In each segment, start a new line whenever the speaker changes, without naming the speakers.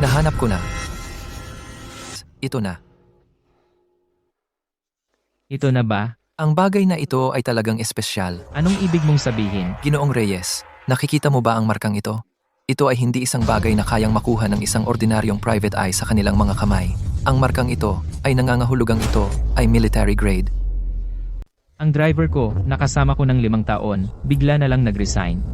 Nahanap ko na. Ito na.
Ito na ba?
Ang bagay na ito ay talagang espesyal.
Anong ibig mong sabihin?
Ginoong Reyes, nakikita mo ba ang markang ito? Ito ay hindi isang bagay na kayang makuha ng isang ordinaryong private eye sa kanilang mga kamay. Ang markang ito ay nangangahulugang ito ay military grade.
Ang driver ko, nakasama ko ng 5 taon, bigla na lang nag-resign.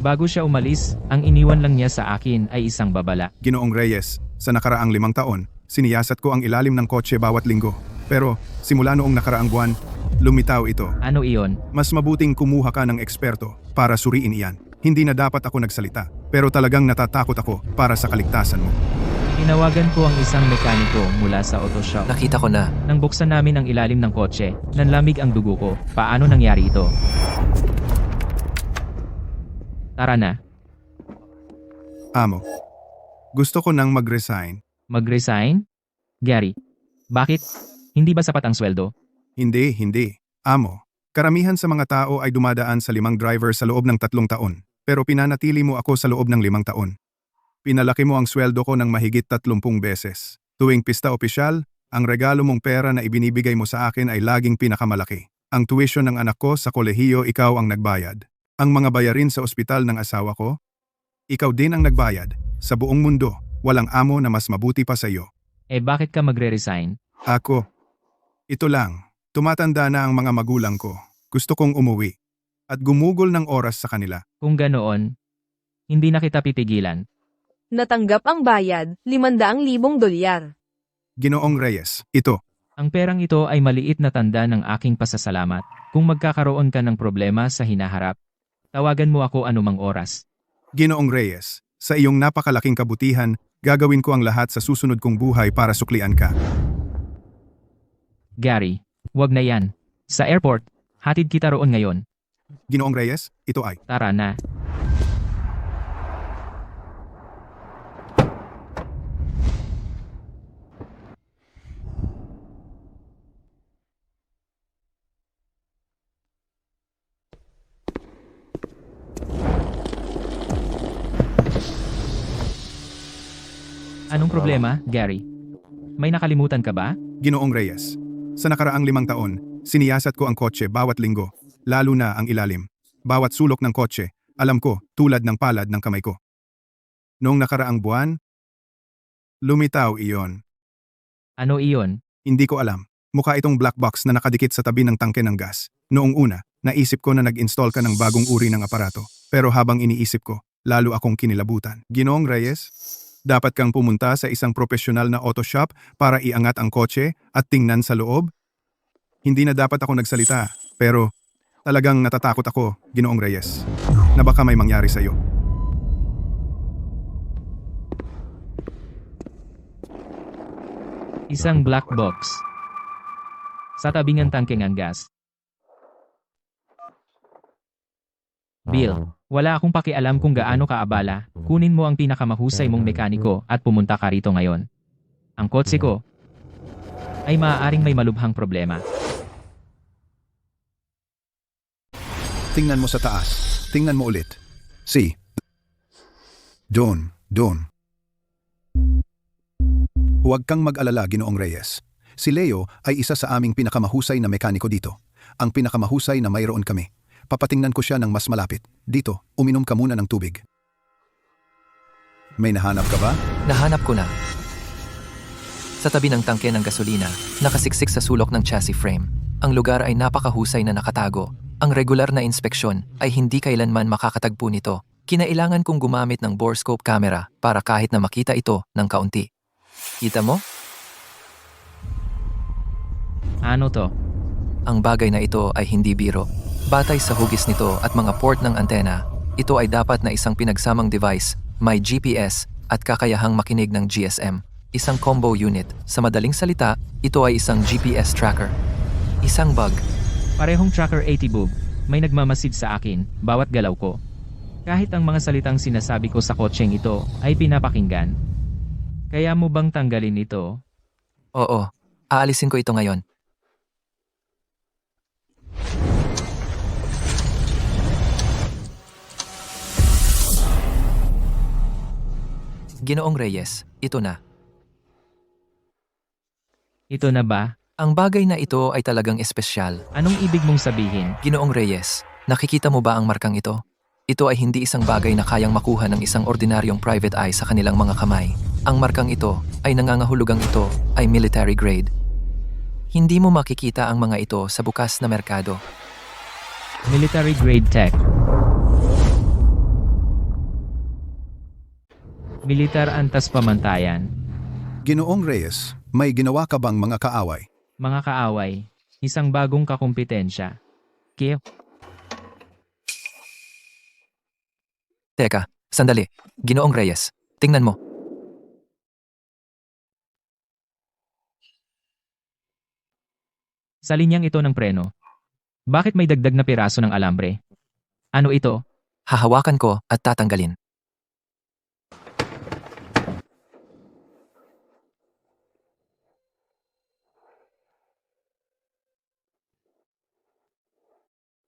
Bago siya umalis, ang iniwan lang niya sa akin ay isang babala.
Ginoong Reyes, sa nakaraang 5 taon, siniyasat ko ang ilalim ng kotse bawat linggo. Pero, simula noong nakaraang buwan, lumitaw ito.
Ano iyon?
Mas mabuting kumuha ka ng eksperto para suriin iyan. Hindi na dapat ako nagsalita, pero talagang natatakot ako para sa kaligtasan mo.
Tinawagan ko ang isang mekaniko mula sa auto shop.
Nakita ko na.
Nang buksan namin ang ilalim ng kotse, nanlamig ang dugo ko. Paano nangyari ito? Tara na.
Amo, gusto ko nang mag-resign.
Mag-resign? Gary, bakit? Hindi ba sapat ang sweldo?
Hindi. Amo, karamihan sa mga tao ay dumadaan sa 5 driver sa loob ng 3 taon. Pero pinanatili mo ako sa loob ng 5 taon. Pinalaki mo ang sweldo ko ng mahigit 30 beses. Tuwing pista opisyal, ang regalo mong pera na ibinibigay mo sa akin ay laging pinakamalaki. Ang tuition ng anak ko sa kolehiyo, ikaw ang nagbayad. Ang mga bayarin sa ospital ng asawa ko, ikaw din ang nagbayad. Sa buong mundo, walang amo na mas mabuti pa sa iyo.
Bakit ka magre-resign?
Ako, ito lang. Tumatanda na ang mga magulang ko. Gusto kong umuwi. At gumugol ng oras sa kanila.
Kung ganoon, hindi na kita pipigilan.
Natanggap ang bayad, 500,000 dolyar.
Ginoong Reyes, ito.
Ang perang ito ay maliit na tanda ng aking pasasalamat. Kung magkakaroon ka ng problema sa hinaharap, tawagan mo ako anumang oras.
Ginoong Reyes, sa iyong napakalaking kabutihan, gagawin ko ang lahat sa susunod kong buhay para suklian ka.
Gary, wag na yan. Sa airport, hatid kita roon ngayon.
Ginoong Reyes, ito ay.
Tara na. Anong problema, Gary? May nakalimutan ka ba?
Ginoong Reyes, sa nakaraang 5 taon, siniyasat ko ang kotse bawat linggo, lalo na ang ilalim. Bawat sulok ng kotse, alam ko, tulad ng palad ng kamay ko. Noong nakaraang buwan, lumitaw iyon.
Ano iyon?
Hindi ko alam. Mukha itong black box na nakadikit sa tabi ng tangke ng gas. Noong una, naisip ko na nag-install ka ng bagong uri ng aparato. Pero habang iniisip ko, lalo akong kinilabutan. Ginoong Reyes, dapat kang pumunta sa isang profesional na auto shop para iangat ang kotse at tingnan sa loob. Hindi na dapat ako nagsalita, pero talagang natatakot ako, Ginoong Reyes, na baka may mangyari sa iyo.
Isang black box. Sa tabi ng tangke ng gas. Bill, wala akong pakialam kung gaano kaabala. Kunin mo ang pinakamahusay mong mekaniko at pumunta ka rito ngayon. Ang kotse ko ay maaaring may malubhang problema.
Tingnan mo sa taas. Tingnan mo ulit. See. Doon. Huwag kang mag-alala, Ginoong Reyes. Si Leo ay isa sa aming pinakamahusay na mekaniko dito. Ang pinakamahusay na mayroon kami. Papatingnan ko siya ng mas malapit. Dito, uminom ka muna ng tubig. May nahanap ka ba?
Nahanap ko na. Sa tabi ng tangke ng gasolina, nakasiksik sa sulok ng chassis frame. Ang lugar ay napakahusay na nakatago. Ang regular na inspeksyon ay hindi kailanman makakatagpo nito. Kinailangan kong gumamit ng borescope camera para kahit na makita ito ng kaunti. Kita mo?
Ano to?
Ang bagay na ito ay hindi biro. Batay sa hugis nito at mga port ng antena, ito ay dapat na isang pinagsamang device, may GPS at kakayahang makinig ng GSM. Isang combo unit. Sa madaling salita, ito ay isang GPS tracker. Isang bug.
Parehong tracker 80 bug. May nagmamasid sa akin, bawat galaw ko. Kahit ang mga salitang sinasabi ko sa kotseng ito ay pinapakinggan. Kaya mo bang tanggalin ito?
Oo, aalisin ko ito ngayon. Ginoong Reyes, ito na.
Ito na ba?
Ang bagay na ito ay talagang espesyal.
Anong ibig mong sabihin?
Ginoong Reyes, nakikita mo ba ang markang ito? Ito ay hindi isang bagay na kayang makuha ng isang ordinaryong private eye sa kanilang mga kamay. Ang markang ito ay nangangahulugang ito ay military grade. Hindi mo makikita ang mga ito sa bukas na merkado.
Military grade tech. Militar antas pamantayan.
Ginoong Reyes, may ginawa ka bang mga kaaway?
Mga kaaway. Isang bagong kakumpetensya. Kiev.
Teka, sandali. Ginoong Reyes, tingnan mo.
Sa linyang ito ng preno. Bakit may dagdag na piraso ng alambre? Ano ito?
Hahawakan ko at tatanggalin.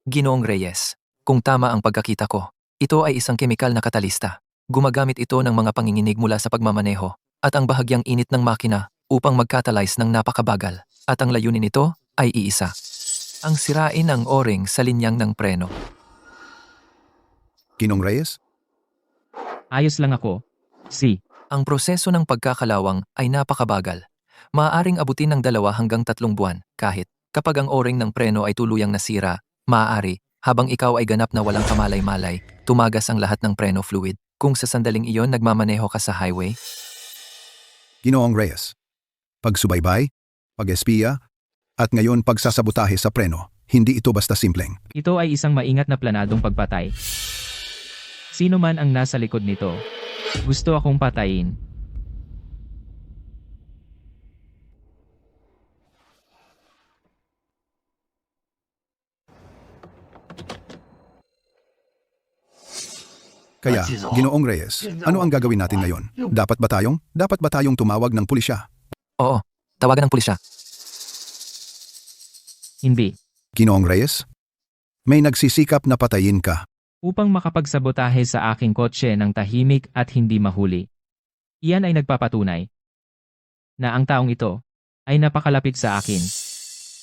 Ginoong Reyes, kung tama ang pagkakita ko, ito ay isang kemikal na katalista. Gumagamit ito ng mga panginginig mula sa pagmamaneho at ang bahagyang init ng makina upang magkatalyze ng napakabagal. At ang layunin nito ay iisa. Ang sirain ang o-ring sa linyang ng preno.
Ginoong Reyes?
Ayos lang ako. Si.
Ang proseso ng pagkakalawang ay napakabagal. Maaaring abutin ng 2 hanggang 3 buwan kahit kapag ang o-ring ng preno ay tuluyang nasira, maaari, habang ikaw ay ganap na walang kamalay-malay, tumagas ang lahat ng preno fluid. Kung sa sandaling iyon nagmamaneho ka sa highway,
Ginoong Reyes. Pagsubaybay, pag-espiya, at ngayon pagsasabotahe sa preno, hindi ito basta simpleng.
Ito ay isang maingat na planadong pagpatay. Sino man ang nasa likod nito, gusto akong patayin.
Kaya, Ginoong Reyes, ano ang gagawin natin ngayon? Dapat ba tayong tumawag ng pulisya?
oo, tawagan ng pulisya.
Hindi.
Ginoong Reyes? May nagsisikap na patayin ka.
Upang makapagsabotahe sa aking kotse ng tahimik at hindi mahuli. Iyan ay nagpapatunay na ang taong ito ay napakalapit sa akin.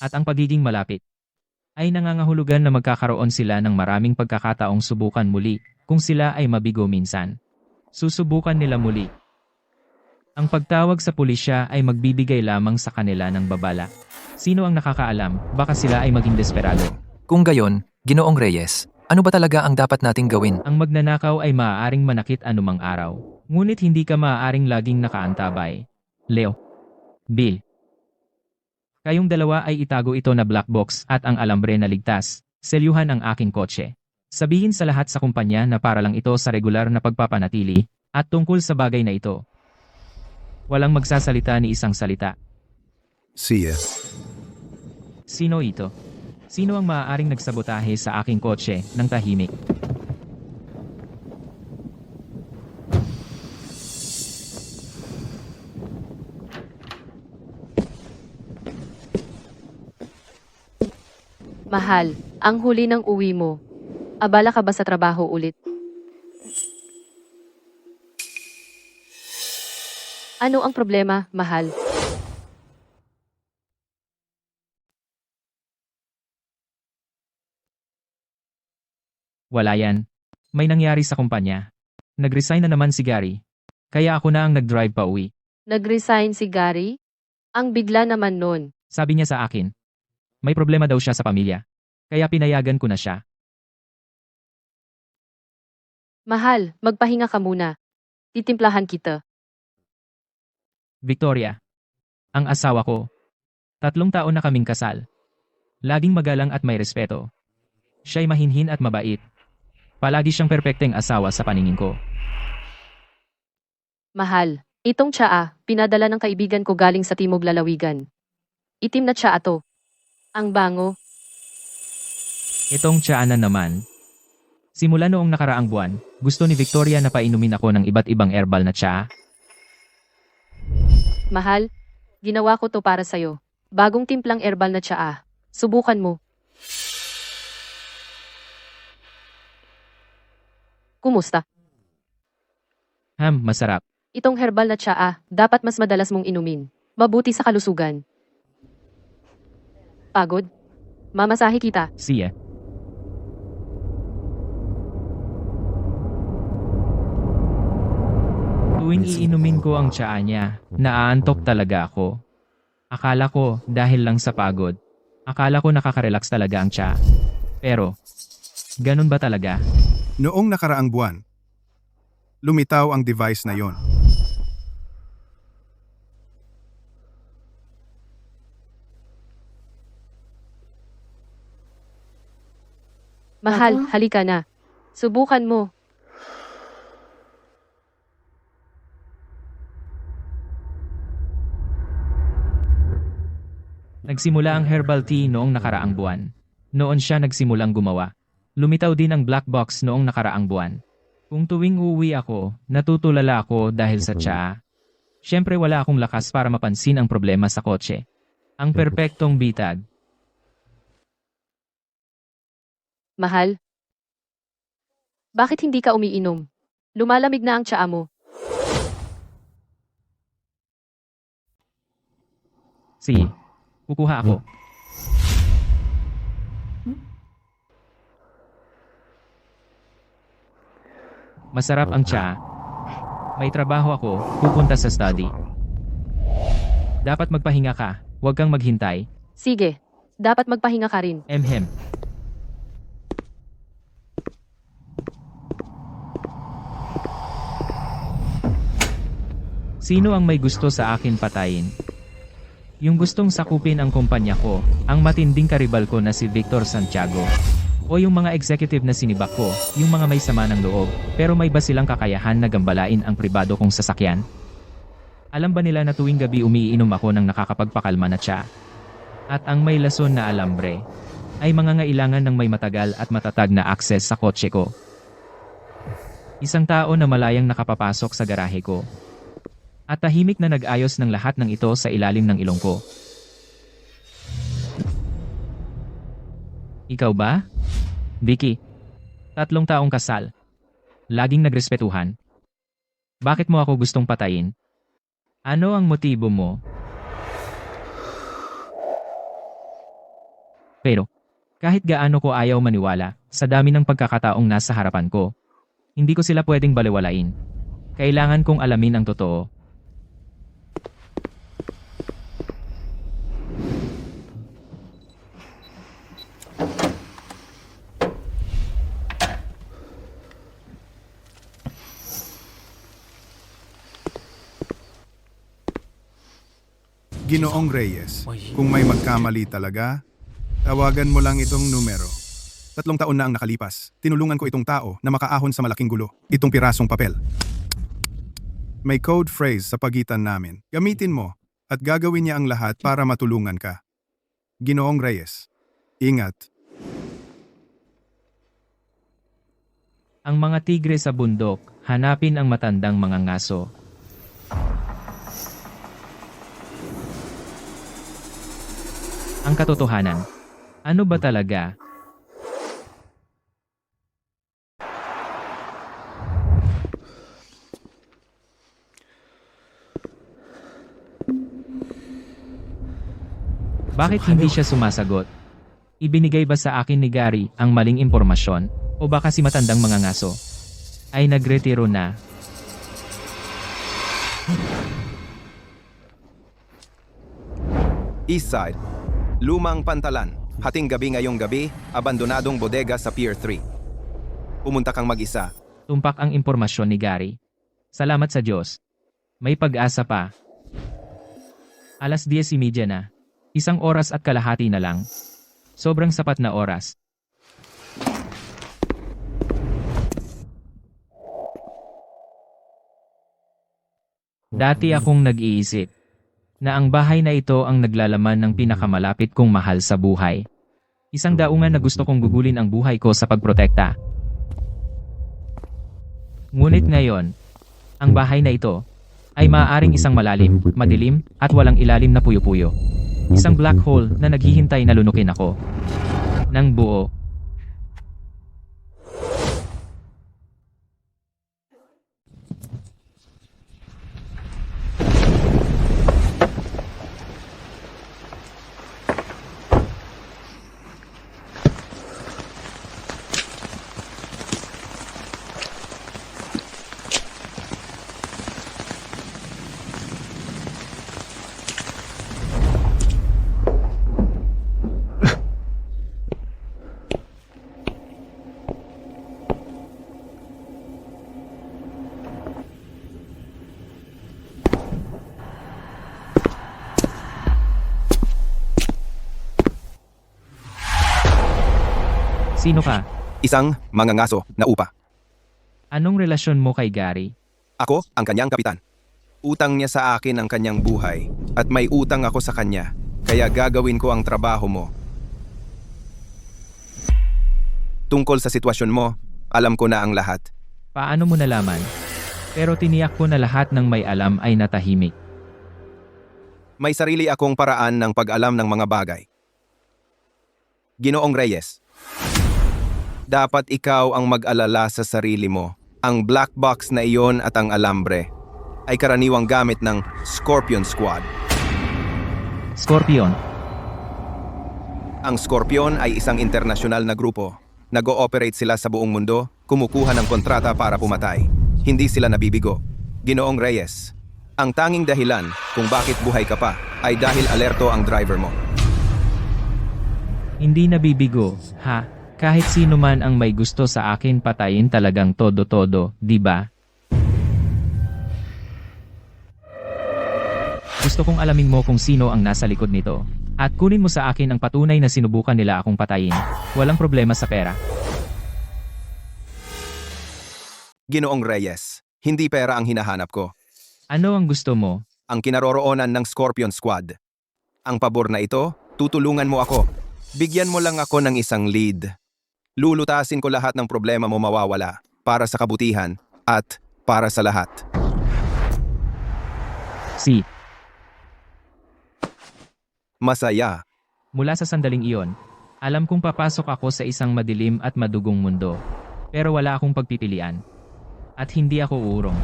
At ang pagiging malapit ay nangangahulugan na magkakaroon sila ng maraming pagkakataong subukan muli kung sila ay mabigo minsan. Susubukan nila muli. Ang pagtawag sa pulisya ay magbibigay lamang sa kanila ng babala. Sino ang nakakaalam, baka sila ay maging desperado.
Kung gayon, Ginoong Reyes, ano ba talaga ang dapat nating gawin?
Ang magnanakaw ay maaaring manakit anumang araw. Ngunit hindi ka maaaring laging nakaantabay. Leo. Bill. Kayong dalawa ay itago ito na black box at ang alambre na ligtas. Selyuhan ang aking kotse. Sabihin sa lahat sa kumpanya na para lang ito sa regular na pagpapanatili at tungkol sa bagay na ito. Walang magsasalita ni isang salita.
Siya.
Sino ito? Sino ang maaaring nagsabotahe sa aking kotse ng tahimik?
Mahal, ang huli ng uwi mo. Abala ka ba sa trabaho ulit? Ano ang problema, mahal?
Wala yan. May nangyari sa kumpanya. Nag-resign na naman si Gary. Kaya ako na ang nag-drive pa uwi.
Nag-resign si Gary? Ang bigla naman nun.
Sabi niya sa akin. May problema daw siya sa pamilya. Kaya pinayagan ko na siya.
Mahal, magpahinga ka muna. Titimplahan kita.
Victoria. Ang asawa ko. 3 taon na kaming kasal. Laging magalang at may respeto. Siya'y mahinhin at mabait. Palagi siyang perpekteng asawa sa paningin ko.
Mahal, itong tsaa, pinadala ng kaibigan ko galing sa Timog Lalawigan. Itim na tsaa to. Ang bango.
Itong tiyaanan naman. Simula noong nakaraang buwan, gusto ni Victoria na painumin ako ng iba't ibang herbal na tsaa.
Mahal, ginawa ko to para sa'yo. Bagong timplang herbal na tsaa. Subukan mo. Kumusta?
Masarap.
Itong herbal na tsaa, dapat mas madalas mong inumin. Mabuti sa kalusugan. Pagod? Mamasahe kita.
Siya. Tuwing iinumin ko ang tsaa niya, naaantok talaga ako. Akala ko dahil lang sa pagod. Akala ko nakaka-relax talaga ang tsaa. Pero, ganun ba talaga?
Noong nakaraang buwan, lumitaw ang device na yon.
Mahal, halika na. Subukan mo.
Nagsimula ang herbal tea noong nakaraang buwan. Noon siya nagsimulang gumawa. Lumitaw din ang black box noong nakaraang buwan. Kung tuwing uuwi ako, natutulala ako dahil sa tsaa. Siyempre wala akong lakas para mapansin ang problema sa kotse. Ang perpektong bitag.
Mahal? Bakit hindi ka umiinom? Lumalamig na ang tsaa mo.
Sige, kukuha ako. Masarap ang tsaa. May trabaho ako, pupunta sa study. Dapat magpahinga ka, huwag kang maghintay.
Sige, dapat magpahinga ka rin.
Emhem. Sino ang may gusto sa akin patayin? Yung gustong sakupin ang kumpanya ko, ang matinding karibal ko na si Victor Santiago. O yung mga executive na sinibak ko, yung mga may sama ng loob, pero may ba silang kakayahan na gambalain ang pribado kong sasakyan? Alam ba nila na tuwing gabi umiinom ako ng nakakapagpakalma na tsaa? At ang may lason na alambre, ay mangangailangan ng may matagal at matatag na akses sa kotse ko. Isang tao na malayang nakapapasok sa garahe ko. At tahimik na nag-ayos ng lahat ng ito sa ilalim ng ilong ko. Ikaw ba? Vicky, 3 taong kasal. Laging nagrespetuhan. Bakit mo ako gustong patayin? Ano ang motibo mo? Pero, kahit gaano ko ayaw maniwala, sa dami ng pagkakataong nasa harapan ko, hindi ko sila pwedeng baliwalain. Kailangan kong alamin ang totoo.
Ginoong Reyes, kung may magkamali talaga, tawagan mo lang itong numero. 3 taon na ang nakalipas. Tinulungan ko itong tao na makaahon sa malaking gulo. Itong pirasong papel. May code phrase sa pagitan namin. Gamitin mo at gagawin niya ang lahat para matulungan ka. Ginoong Reyes, ingat.
Ang mga tigre sa bundok, hanapin ang matandang mga ngaso. Ang katotohanan. Ano ba talaga? Bakit hindi siya sumasagot? Ibinigay ba sa akin ni Gary ang maling impormasyon? O baka si matandang mga ngaso ay nagretiro na?
Eastside. Lumang pantalan. Hating gabi ngayong gabi, abandonadong bodega sa Pier 3. Pumunta kang mag-isa.
Tumpak ang impormasyon ni Gary. Salamat sa Diyos. May pag-asa pa. 10:30 na. 1 oras at kalahati na lang. Sobrang sapat na oras. Dati akong nag-iisip na ang bahay na ito ang naglalaman ng pinakamalapit kong mahal sa buhay. Isang daungan na gusto kong gugulin ang buhay ko sa pagprotekta. Ngunit ngayon, ang bahay na ito ay maaaring isang malalim, madilim, at walang ilalim na puyo-puyo. Isang black hole na naghihintay na lunukin ako ng buo. Sino ka?
Isang mangangaso na upa.
Anong relasyon mo kay Gary?
Ako ang kanyang kapitan. Utang niya sa akin ang kanyang buhay at may utang ako sa kanya. Kaya gagawin ko ang trabaho mo. Tungkol sa sitwasyon mo, alam ko na ang lahat.
Paano mo nalaman? Pero tiniyak ko na lahat ng may alam ay natahimik.
May sarili akong paraan ng pag-alam ng mga bagay. Ginoong Reyes, dapat ikaw ang mag-alala sa sarili mo. Ang black box na iyon at ang alambre ay karaniwang gamit ng Scorpion Squad.
Scorpion.
Ang Scorpion ay isang internasyonal na grupo. Nag-ooperate sila sa buong mundo, kumukuha ng kontrata para pumatay. Hindi sila nabibigo. Ginoong Reyes, ang tanging dahilan kung bakit buhay ka pa ay dahil alerto ang driver mo.
Hindi nabibigo, ha? Kahit sino man ang may gusto sa akin patayin talagang todo-todo, di ba? Gusto kong alamin mo kung sino ang nasa likod nito. At kunin mo sa akin ang patunay na sinubukan nila akong patayin. Walang problema sa pera.
Ginoong Reyes, hindi pera ang hinahanap ko.
Ano ang gusto mo?
Ang kinaroroonan ng Scorpion Squad. Ang pabor na ito, tutulungan mo ako. Bigyan mo lang ako ng isang lead. Lulutasin ko lahat ng problema mo mawawala para sa kabutihan at para sa lahat.
Si.
Masaya.
Mula sa sandaling iyon, alam kong papasok ako sa isang madilim at madugong mundo. Pero wala akong pagpipilian. At hindi ako uurong.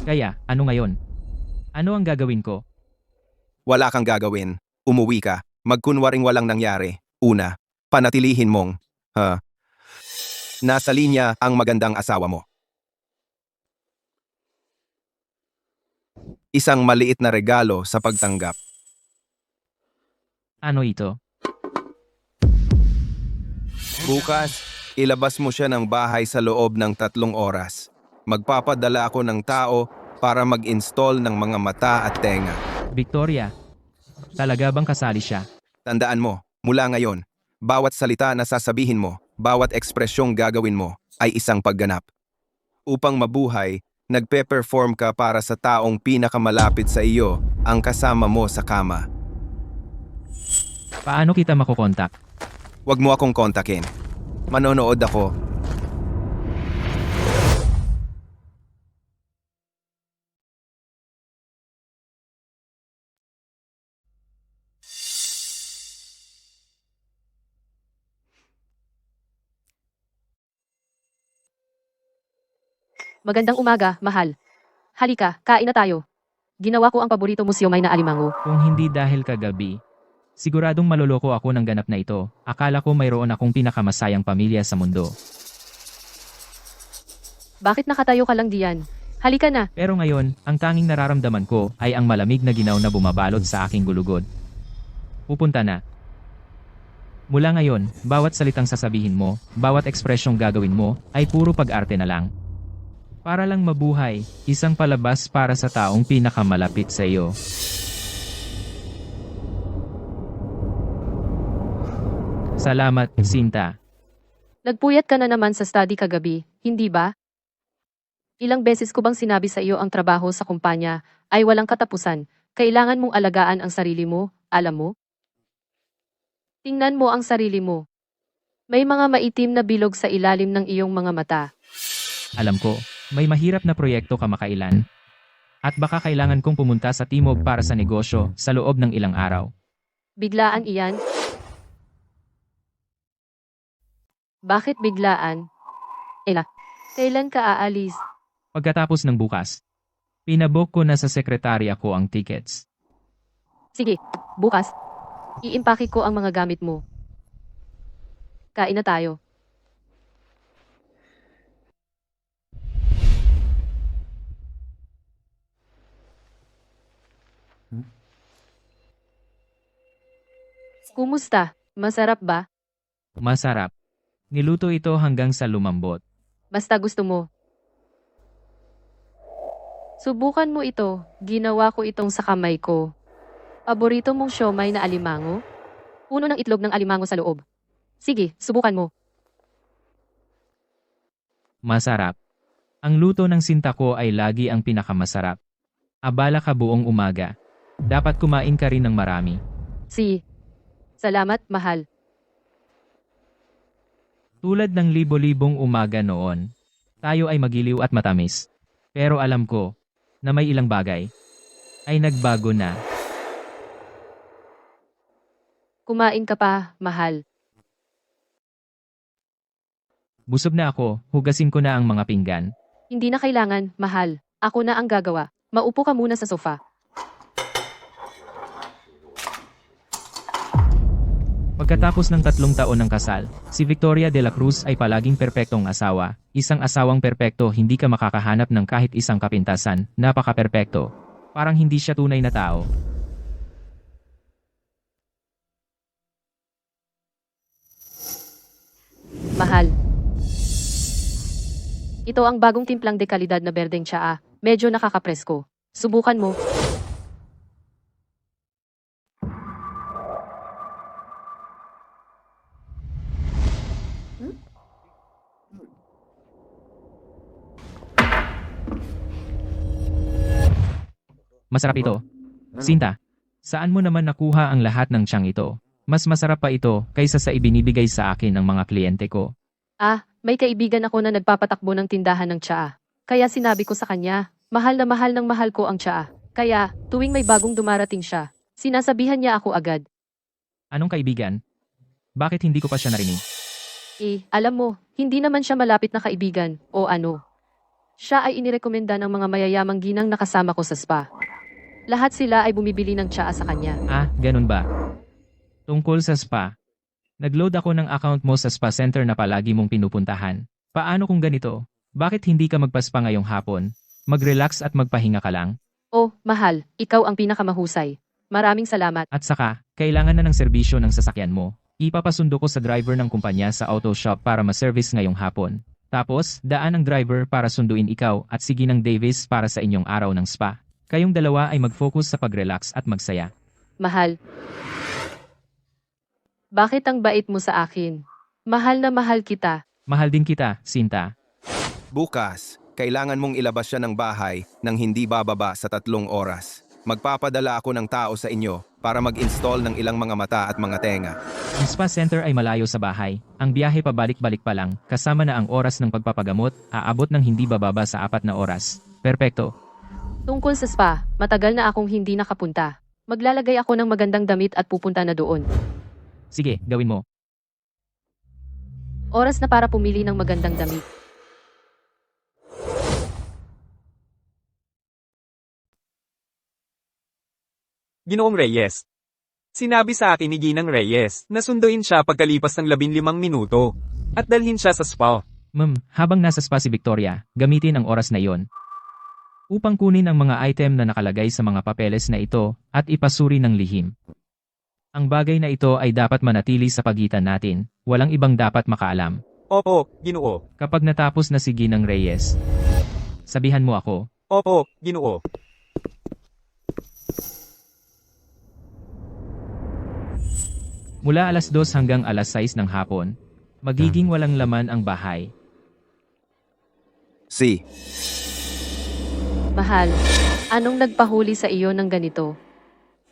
Kaya, ano ngayon? Ano ang gagawin ko?
Wala kang gagawin. Umuwi ka. Magkunwaring walang nangyari. Una, panatilihin mong, nasa linya ang magandang asawa mo. Isang maliit na regalo sa pagtanggap.
Ano ito?
Bukas, ilabas mo siya ng bahay sa loob ng 3 oras. Magpapadala ako ng tao para mag-install ng mga mata at tenga.
Victoria, talaga bang kasali siya?
Tandaan mo, mula ngayon, bawat salita na sasabihin mo, bawat ekspresyong gagawin mo, ay isang pagganap. Upang mabuhay, nagpe-perform ka para sa taong pinakamalapit sa iyo, ang kasama mo sa kama.
Paano kita makokontak?
Huwag mo akong kontakin. Manonood ako.
Magandang umaga, mahal. Halika, kain na tayo. Ginawa ko ang paborito mo siyomay na alimango.
Kung hindi dahil kagabi, siguradong maloloko ako ng ganap na ito. Akala ko mayroon akong pinakamasayang pamilya sa mundo.
Bakit nakatayo ka lang diyan? Halika na.
Pero ngayon, ang tanging nararamdaman ko ay ang malamig na ginaw na bumabalot sa aking gulugod. Pupunta na. Mula ngayon, bawat salitang sasabihin mo, bawat ekspresyong gagawin mo, ay puro pag-arte na lang. Para lang mabuhay, isang palabas para sa taong pinakamalapit sa iyo. Salamat, Sinta.
Nagpuyat ka na naman sa study kagabi, hindi ba? Ilang beses ko bang sinabi sa iyo ang trabaho sa kumpanya ay walang katapusan. Kailangan mong alagaan ang sarili mo, alam mo? Tingnan mo ang sarili mo. May mga maitim na bilog sa ilalim ng iyong mga mata.
Alam ko, may mahirap na proyekto kamakailan. At baka kailangan kong pumunta sa Timog para sa negosyo sa loob ng ilang araw.
Biglaan iyan? Bakit biglaan? Kailan ka aalis?
Pagkatapos ng bukas, pinabook ko na sa sekretarya ko ang tickets.
Sige, bukas. Iimpake ko ang mga gamit mo. Kain na tayo. Kumusta? Masarap ba?
Masarap. Niluto ito hanggang sa lumambot.
Basta gusto mo. Subukan mo ito. Ginawa ko itong sa kamay ko. Paborito mong siomay na alimango? Puno ng itlog ng alimango sa loob. Sige, subukan mo.
Masarap. Ang luto ng sinta ko ay lagi ang pinakamasarap. Abala ka buong umaga. Dapat kumain ka rin ng marami.
Salamat, mahal.
Tulad ng libo-libong umaga noon, tayo ay magiliw at matamis. Pero alam ko na may ilang bagay ay nagbago na.
Kumain ka pa, mahal.
Busog na ako, hugasin ko na ang mga pinggan.
Hindi na kailangan, mahal. Ako na ang gagawa. Maupo ka muna sa sofa.
Pagkatapos ng 3 taon ng kasal, si Victoria de la Cruz ay palaging perpektong asawa. Isang asawang perpekto, hindi ka makakahanap ng kahit isang kapintasan. Napaka-perpekto. Parang hindi siya tunay na tao.
Mahal. Ito ang bagong timplang de kalidad na berdeng tsaa. Medyo nakakapresko. Subukan mo.
Masarap ito. Sinta, saan mo naman nakuha ang lahat ng tiyang ito? Mas masarap pa ito kaysa sa ibinibigay sa akin ng mga kliyente ko.
May kaibigan ako na nagpapatakbo ng tindahan ng tsaa. Kaya sinabi ko sa kanya, mahal ng mahal ko ang tsaa. Kaya, tuwing may bagong dumarating siya, sinasabihan niya ako agad.
Anong kaibigan? Bakit hindi ko pa siya narinig?
Alam mo, hindi naman siya malapit na kaibigan, o ano. Siya ay inirekomenda ng mga mayayamang ginang nakasama ko sa spa. Lahat sila ay bumibili ng tsaa sa kanya.
Ganun ba? Tungkol sa spa. Nag-load ako ng account mo sa spa center na palagi mong pinupuntahan. Paano kung ganito? Bakit hindi ka magpaspa ngayong hapon? Mag-relax at magpahinga ka lang?
Oh, mahal, ikaw ang pinakamahusay. Maraming salamat.
At saka, kailangan na ng serbisyo ng sasakyan mo. Ipapasundo ko sa driver ng kumpanya sa auto shop para ma-service ngayong hapon. Tapos, daan ang driver para sunduin ikaw at sige ng Davis para sa inyong araw ng spa. Kayong dalawa ay mag-focus sa pag-relax at magsaya.
Mahal. Bakit ang bait mo sa akin? Mahal na mahal kita.
Mahal din kita, Sinta.
Bukas, kailangan mong ilabas siya ng bahay nang hindi bababa sa 3 oras. Magpapadala ako ng tao sa inyo para mag-install ng ilang mga mata at mga tenga.
Ang spa center ay malayo sa bahay. Ang biyahe pabalik-balik pa lang, kasama na ang oras ng pagpapagamot, aabot ng hindi bababa sa 4 na oras. Perpekto.
Tungkol sa spa, matagal na akong hindi nakapunta. Maglalagay ako ng magandang damit at pupunta na doon.
Sige, gawin mo.
Oras na para pumili ng magandang damit.
Ginoong Reyes. Sinabi sa akin ni Ginang Reyes na sunduin siya pagkalipas ng 15 minuto at dalhin siya sa spa.
Habang nasa spa si Victoria, gamitin ang oras na iyon upang kunin ang mga item na nakalagay sa mga papeles na ito at ipasuri ng lihim. Ang bagay na ito ay dapat manatili sa pagitan natin, walang ibang dapat makaalam.
Opo, Ginoo.
Kapag natapos na si Ginang Reyes, sabihan mo ako.
Opo, Ginoo.
Mula alas 2 hanggang alas 6 ng hapon, magiging walang laman ang bahay.
Mahal, anong nagpahuli sa iyo ng ganito?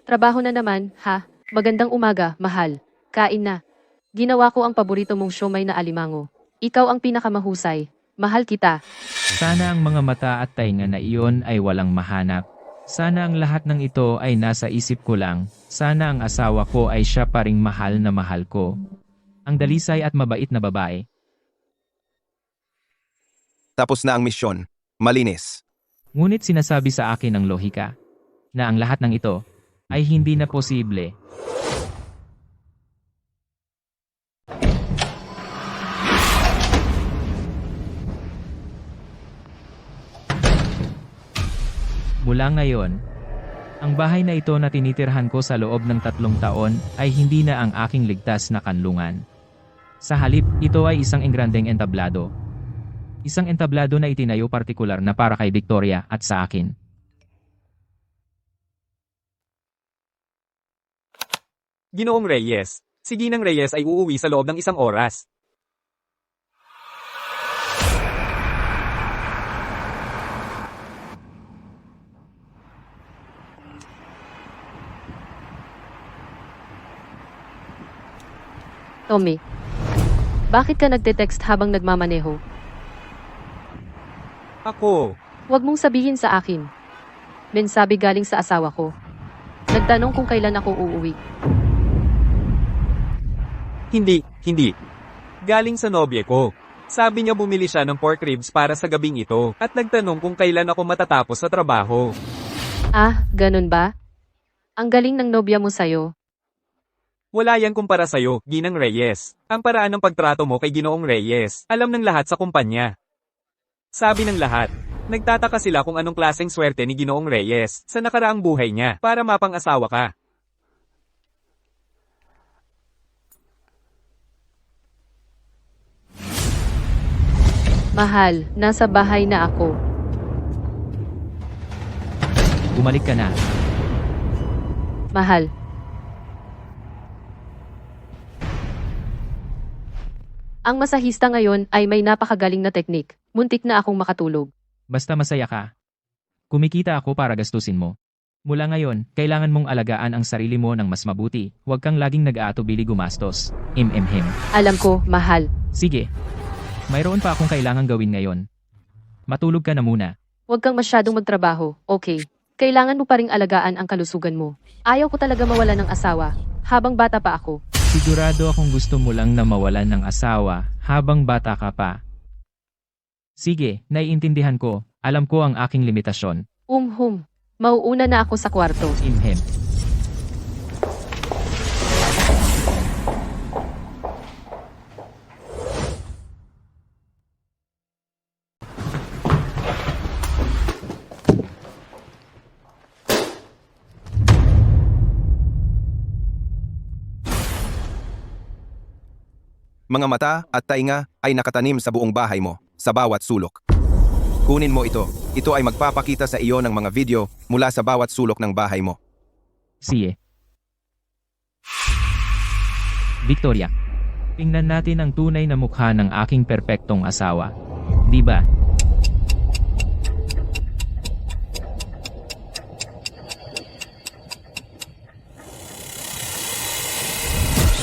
Trabaho na naman, ha? Magandang umaga, mahal. Kain na. Ginawa ko ang paborito mong siomay na alimango. Ikaw ang pinakamahusay. Mahal kita.
Sana ang mga mata at tainga na iyon ay walang mahanap. Sana ang lahat ng ito ay nasa isip ko lang. Sana ang asawa ko ay siya pa ring mahal na mahal ko. Ang dalisay at mabait na babae.
Tapos na ang misyon. Malinis.
Ngunit sinasabi sa akin ng lohika na ang lahat ng ito ay hindi na posible. Mula ngayon, ang bahay na ito na tinitirhan ko sa loob ng 3 taon ay hindi na ang aking ligtas na kanlungan. Sa halip, ito ay isang engrandeng entablado. Isang entablado na itinayo partikular na para kay Victoria at sa akin.
Ginoong Reyes. Si Ginang Reyes ay uuwi sa loob ng 1 oras.
Tommy, bakit ka nagte-text habang nagmamaneho?
Ako.
Huwag mong sabihin sa akin. Mensabi galing sa asawa ko. Nagtanong kung kailan ako uuwi.
Hindi. Galing sa nobye ko. Sabi niya bumili siya ng pork ribs para sa gabing ito at nagtanong kung kailan ako matatapos sa trabaho.
Ah, ganun ba? Ang galing ng nobya mo sa'yo.
Wala yan kumpara sa'yo, Ginang Reyes. Ang paraan ng pagtrato mo kay Ginoong Reyes, alam ng lahat sa kumpanya. Sabi ng lahat, nagtataka sila kung anong klaseng swerte ni Ginoong Reyes sa nakaraang buhay niya para mapang-asawa ka.
Mahal, nasa bahay na ako.
Bumalik ka na.
Mahal. Ang masahista ngayon ay may napakagaling na teknik. Muntik na akong makatulog.
Basta masaya ka. Kumikita ako para gastusin mo. Mula ngayon, kailangan mong alagaan ang sarili mo ng mas mabuti. Huwag kang laging nag-aatubili gumastos.
Alam ko, mahal.
Sige. Mayroon pa akong kailangang gawin ngayon. Matulog ka na muna.
Huwag kang masyadong magtrabaho, okay? Kailangan mo pa ring alagaan ang kalusugan mo. Ayaw ko talaga mawala ng asawa, habang bata pa ako.
Sigurado akong gusto mo lang na mawalan ng asawa habang bata ka pa. Sige, naiintindihan ko. Alam ko ang aking limitasyon.
Mauuna na ako sa kwarto.
Mga mata at tainga ay nakatanim sa buong bahay mo, sa bawat sulok. Kunin mo ito. Ito ay magpapakita sa iyo ng mga video mula sa bawat sulok ng bahay mo.
Sige. Victoria, tingnan natin ang tunay na mukha ng aking perpektong asawa. Di ba?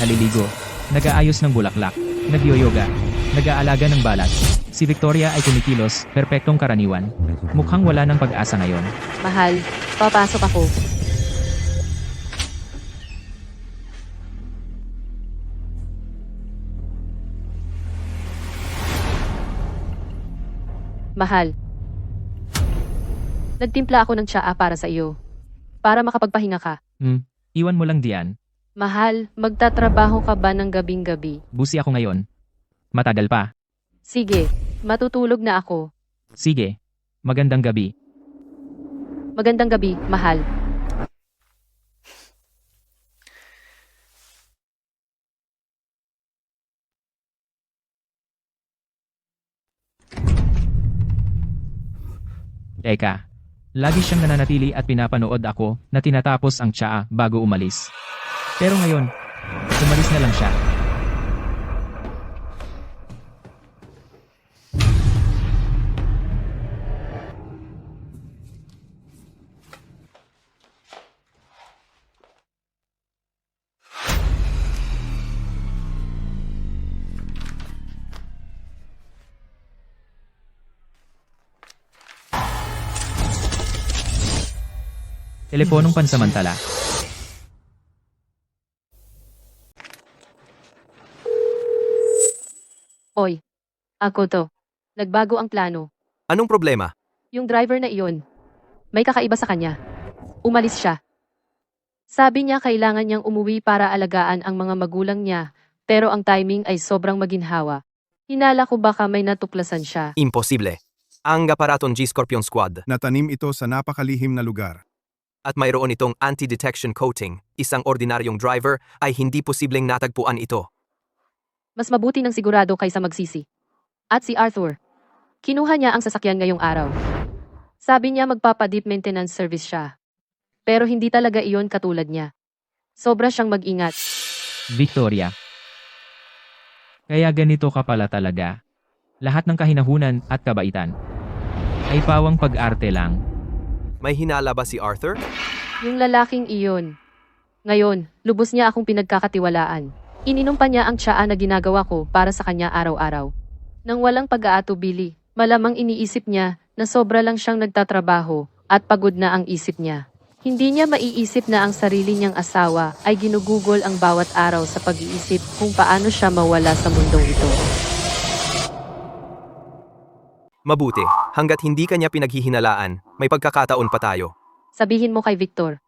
Naliligo, nag-aayos ng bulaklak, nagyoyoga, nag-aalaga ng balat. Si Victoria ay kumikilos, perpektong karaniwan. Mukhang wala ng pag-asa ngayon.
Mahal, papasok ako. Mahal. Nagtimpla ako ng tsaa para sa iyo. Para makapagpahinga ka.
Iwan mo lang diyan.
Mahal, magtatrabaho ka ba ng gabing-gabi?
Busi ako ngayon. Matagal pa.
Sige, matutulog na ako.
Sige. Magandang gabi.
Magandang gabi, mahal.
Teka. Lagi siyang nananatili at pinapanood ako na tinatapos ang tsaa bago umalis. Pero ngayon, umalis na lang siya. Teleponong pansamantala.
Oy, ako to. Nagbago ang plano.
Anong problema?
Yung driver na iyon. May kakaiba sa kanya. Umalis siya. Sabi niya kailangan niyang umuwi para alagaan ang mga magulang niya, pero ang timing ay sobrang maginhawa. Hinala ko baka may natuklasan siya.
Imposible. Ang Gaparaton G-Scorpion Squad.
Natanim ito sa napakalihim na lugar.
At mayroon itong anti-detection coating. Isang ordinaryong driver ay hindi posibleng natagpuan ito.
Mas mabuti ng sigurado kaysa magsisi. At si Arthur. Kinuha niya ang sasakyan ngayong araw. Sabi niya magpapa-deep maintenance service siya. Pero hindi talaga iyon katulad niya. Sobra siyang mag-ingat.
Victoria. Kaya ganito ka pala talaga. Lahat ng kahinahunan at kabaitan ay pawang pag-arte lang.
May hinala ba si Arthur?
Yung lalaking iyon. Ngayon, lubos niya akong pinagkakatiwalaan. Ininom pa niya ang tsaa na ginagawa ko para sa kanya araw-araw. Nang walang pag-aatubili, malamang iniisip niya na sobra lang siyang nagtatrabaho at pagod na ang isip niya. Hindi niya maiisip na ang sarili niyang asawa ay ginugugol ang bawat araw sa pag-iisip kung paano siya mawala sa mundong ito.
Mabuti, hanggat hindi kanya pinaghihinalaan, may pagkakataon pa tayo.
Sabihin mo kay Victor.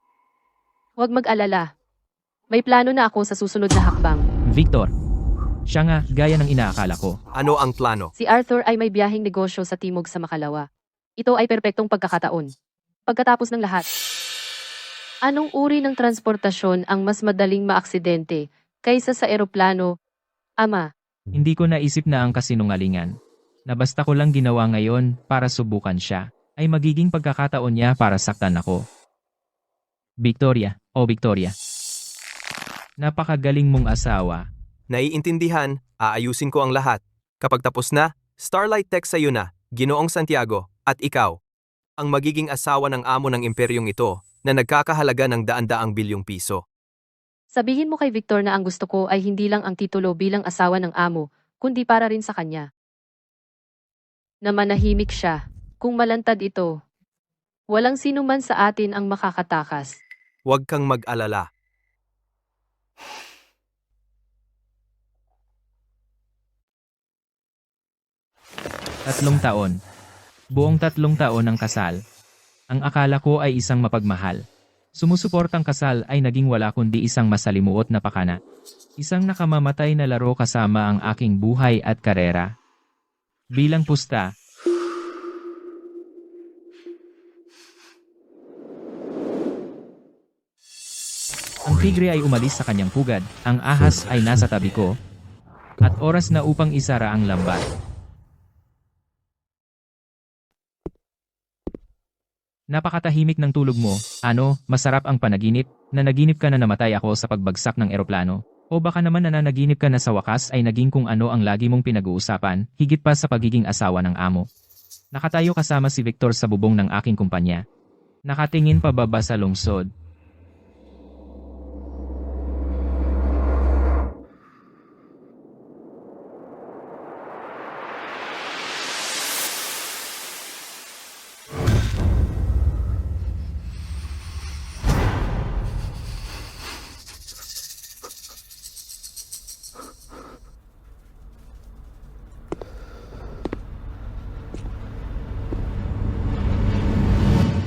Huwag mag-alala. May plano na ako sa susunod na hakbang.
Victor. Siya nga, gaya ng inaakala ko.
Ano ang plano?
Si Arthur ay may biyaheng negosyo sa timog sa Makalawa. Ito ay perpektong pagkakataon. Pagkatapos ng lahat, anong uri ng transportasyon ang mas madaling maaksidente kaysa sa eroplano? Ama,
Hindi ko naisip na ang kasinungalingan. Na basta ko lang ginawa ngayon para subukan siya, ay magiging pagkakataon niya para saktan ako. Victoria, Victoria. Napakagaling mong asawa.
Naiintindihan, aayusin ko ang lahat. Kapag tapos na, Starlight Tech sa'yo na, Ginoong Santiago, at ikaw. Ang magiging asawa ng amo ng imperyong ito na nagkakahalaga ng daan-daang bilyong piso.
sabihin mo kay Victor na ang gusto ko ay hindi lang ang titulo bilang asawa ng amo, kundi para rin sa kanya. Na manahimik siya. Kung malantad ito, walang sino man sa atin ang makakatakas.
Huwag kang mag-alala.
Tatlong taon. Buong 3 taon ng kasal. Ang akala ko ay isang mapagmahal. Sumusuportang kasal ay naging wala kundi isang masalimuot na pakana. Isang nakamamatay na laro kasama ang aking buhay at karera. Bilang pusta, ang tigre ay umalis sa kanyang pugad, ang ahas ay nasa tabi ko, at oras na upang isara ang lambat. Napakatahimik ng tulog mo, masarap ang panaginip, na naginip ka na namatay ako sa pagbagsak ng eroplano. O baka naman nananaginip ka na sa wakas ay naging kung ano ang lagi mong pinag-uusapan, higit pa sa pagiging asawa ng amo. Nakatayo kasama si Victor sa bubong ng aking kumpanya. Nakatingin pababa sa lungsod.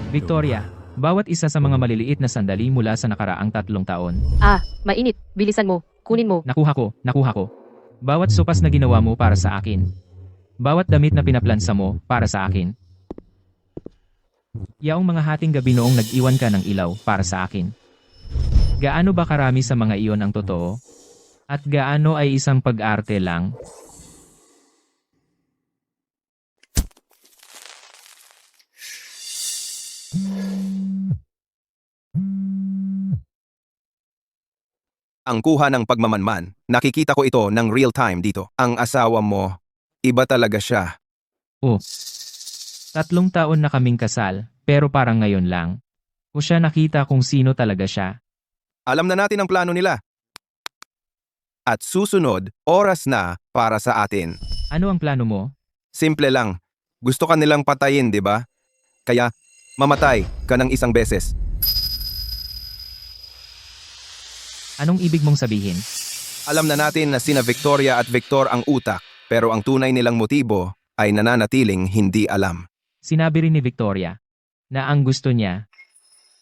Victoria, bawat isa sa mga maliliit na sandali mula sa nakaraang 3 taon.
Mainit. Bilisan mo. Kunin mo.
Nakuha ko. Bawat sopas na ginawa mo para sa akin. Bawat damit na pinaplansa mo para sa akin. Yaong mga hating gabi noong nag-iwan ka ng ilaw para sa akin. Gaano ba karami sa mga iyon ang totoo? At gaano ay isang pag-arte lang?
Ang kuha ng pagmamanman, nakikita ko ito ng real time dito. Ang asawa mo, iba talaga siya.
3 taon na kaming kasal, pero parang ngayon lang. Ko siya nakita kung sino talaga siya.
Alam na natin ang plano nila. At susunod, oras na para sa atin.
Ano ang plano mo?
Simple lang. Gusto ka nilang patayin, di ba? Kaya, mamatay ka ng isang beses.
Anong ibig mong sabihin?
Alam na natin na sina Victoria at Victor ang utak, pero ang tunay nilang motibo ay nananatiling hindi alam.
Sinabi rin ni Victoria na ang gusto niya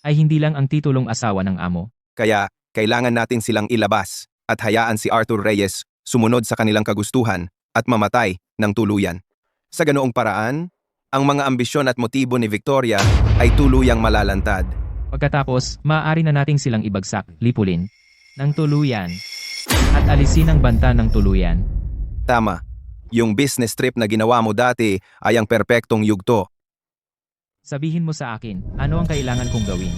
ay hindi lang ang titulong asawa ng amo.
Kaya, kailangan natin silang ilabas at hayaan si Arthur Reyes sumunod sa kanilang kagustuhan at mamatay ng tuluyan. Sa ganoong paraan, ang mga ambisyon at motibo ni Victoria ay tuluyang malalantad.
Pagkatapos, maaari na nating silang ibagsak, lipulin, ng tuluyan, at alisin ang banta ng tuluyan.
Tama. Yung business trip na ginawa mo dati ay ang perpektong yugto.
Sabihin mo sa akin, ano ang kailangan kong gawin?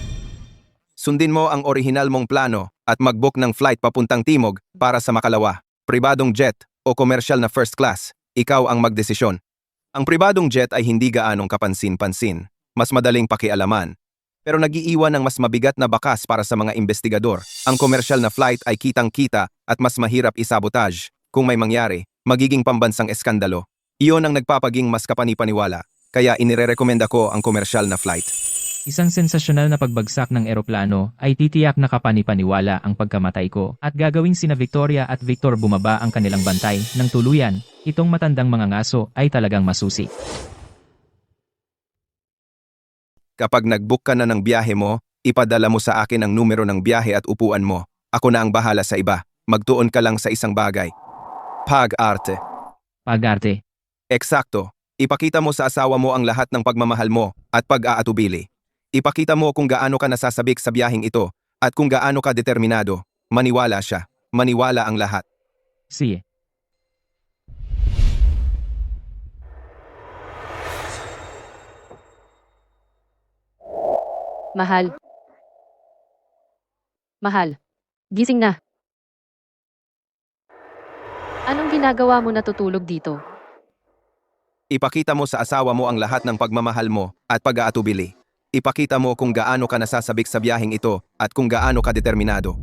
Sundin mo ang orihinal mong plano at mag-book ng flight papuntang Timog para sa Makalawa. Pribadong jet o komersyal na first class, ikaw ang magdesisyon. Ang pribadong jet ay hindi gaanong kapansin-pansin, mas madaling pakialaman. Pero nag-iiwan ng mas mabigat na bakas para sa mga investigador. Ang komersyal na flight ay kitang-kita at mas mahirap isabotage. Kung may mangyari, magiging pambansang eskandalo. Iyon ang nagpapaging mas kapanipaniwala, kaya inirerekomenda ko ang komersyal na flight.
Isang sensasyonal na pagbagsak ng eroplano ay titiyak na kapanipaniwala ang pagkamatay ko at gagawing sina Victoria at Victor bumaba ang kanilang bantay ng tuluyan. Itong matandang mga ngaso ay talagang masusi.
Kapag nag-book ka na ng biyahe mo, ipadala mo sa akin ang numero ng biyahe at upuan mo. Ako na ang bahala sa iba. Magtuon ka lang sa isang bagay. Pag-arte.
Pag-arte.
Eksakto. Ipakita mo sa asawa mo ang lahat ng pagmamahal mo at pag-aatubili. Ipakita mo kung gaano ka nasasabik sa biyaheng ito at kung gaano ka determinado. Maniwala siya. Maniwala ang lahat.
Sige.
Mahal. Mahal. Gising na. Anong ginagawa mo natutulog dito?
Ipakita mo sa asawa mo ang lahat ng pagmamahal mo at pag-aatubili. Ipakita mo kung gaano ka nasasabik sa biyaheng ito at kung gaano ka determinado.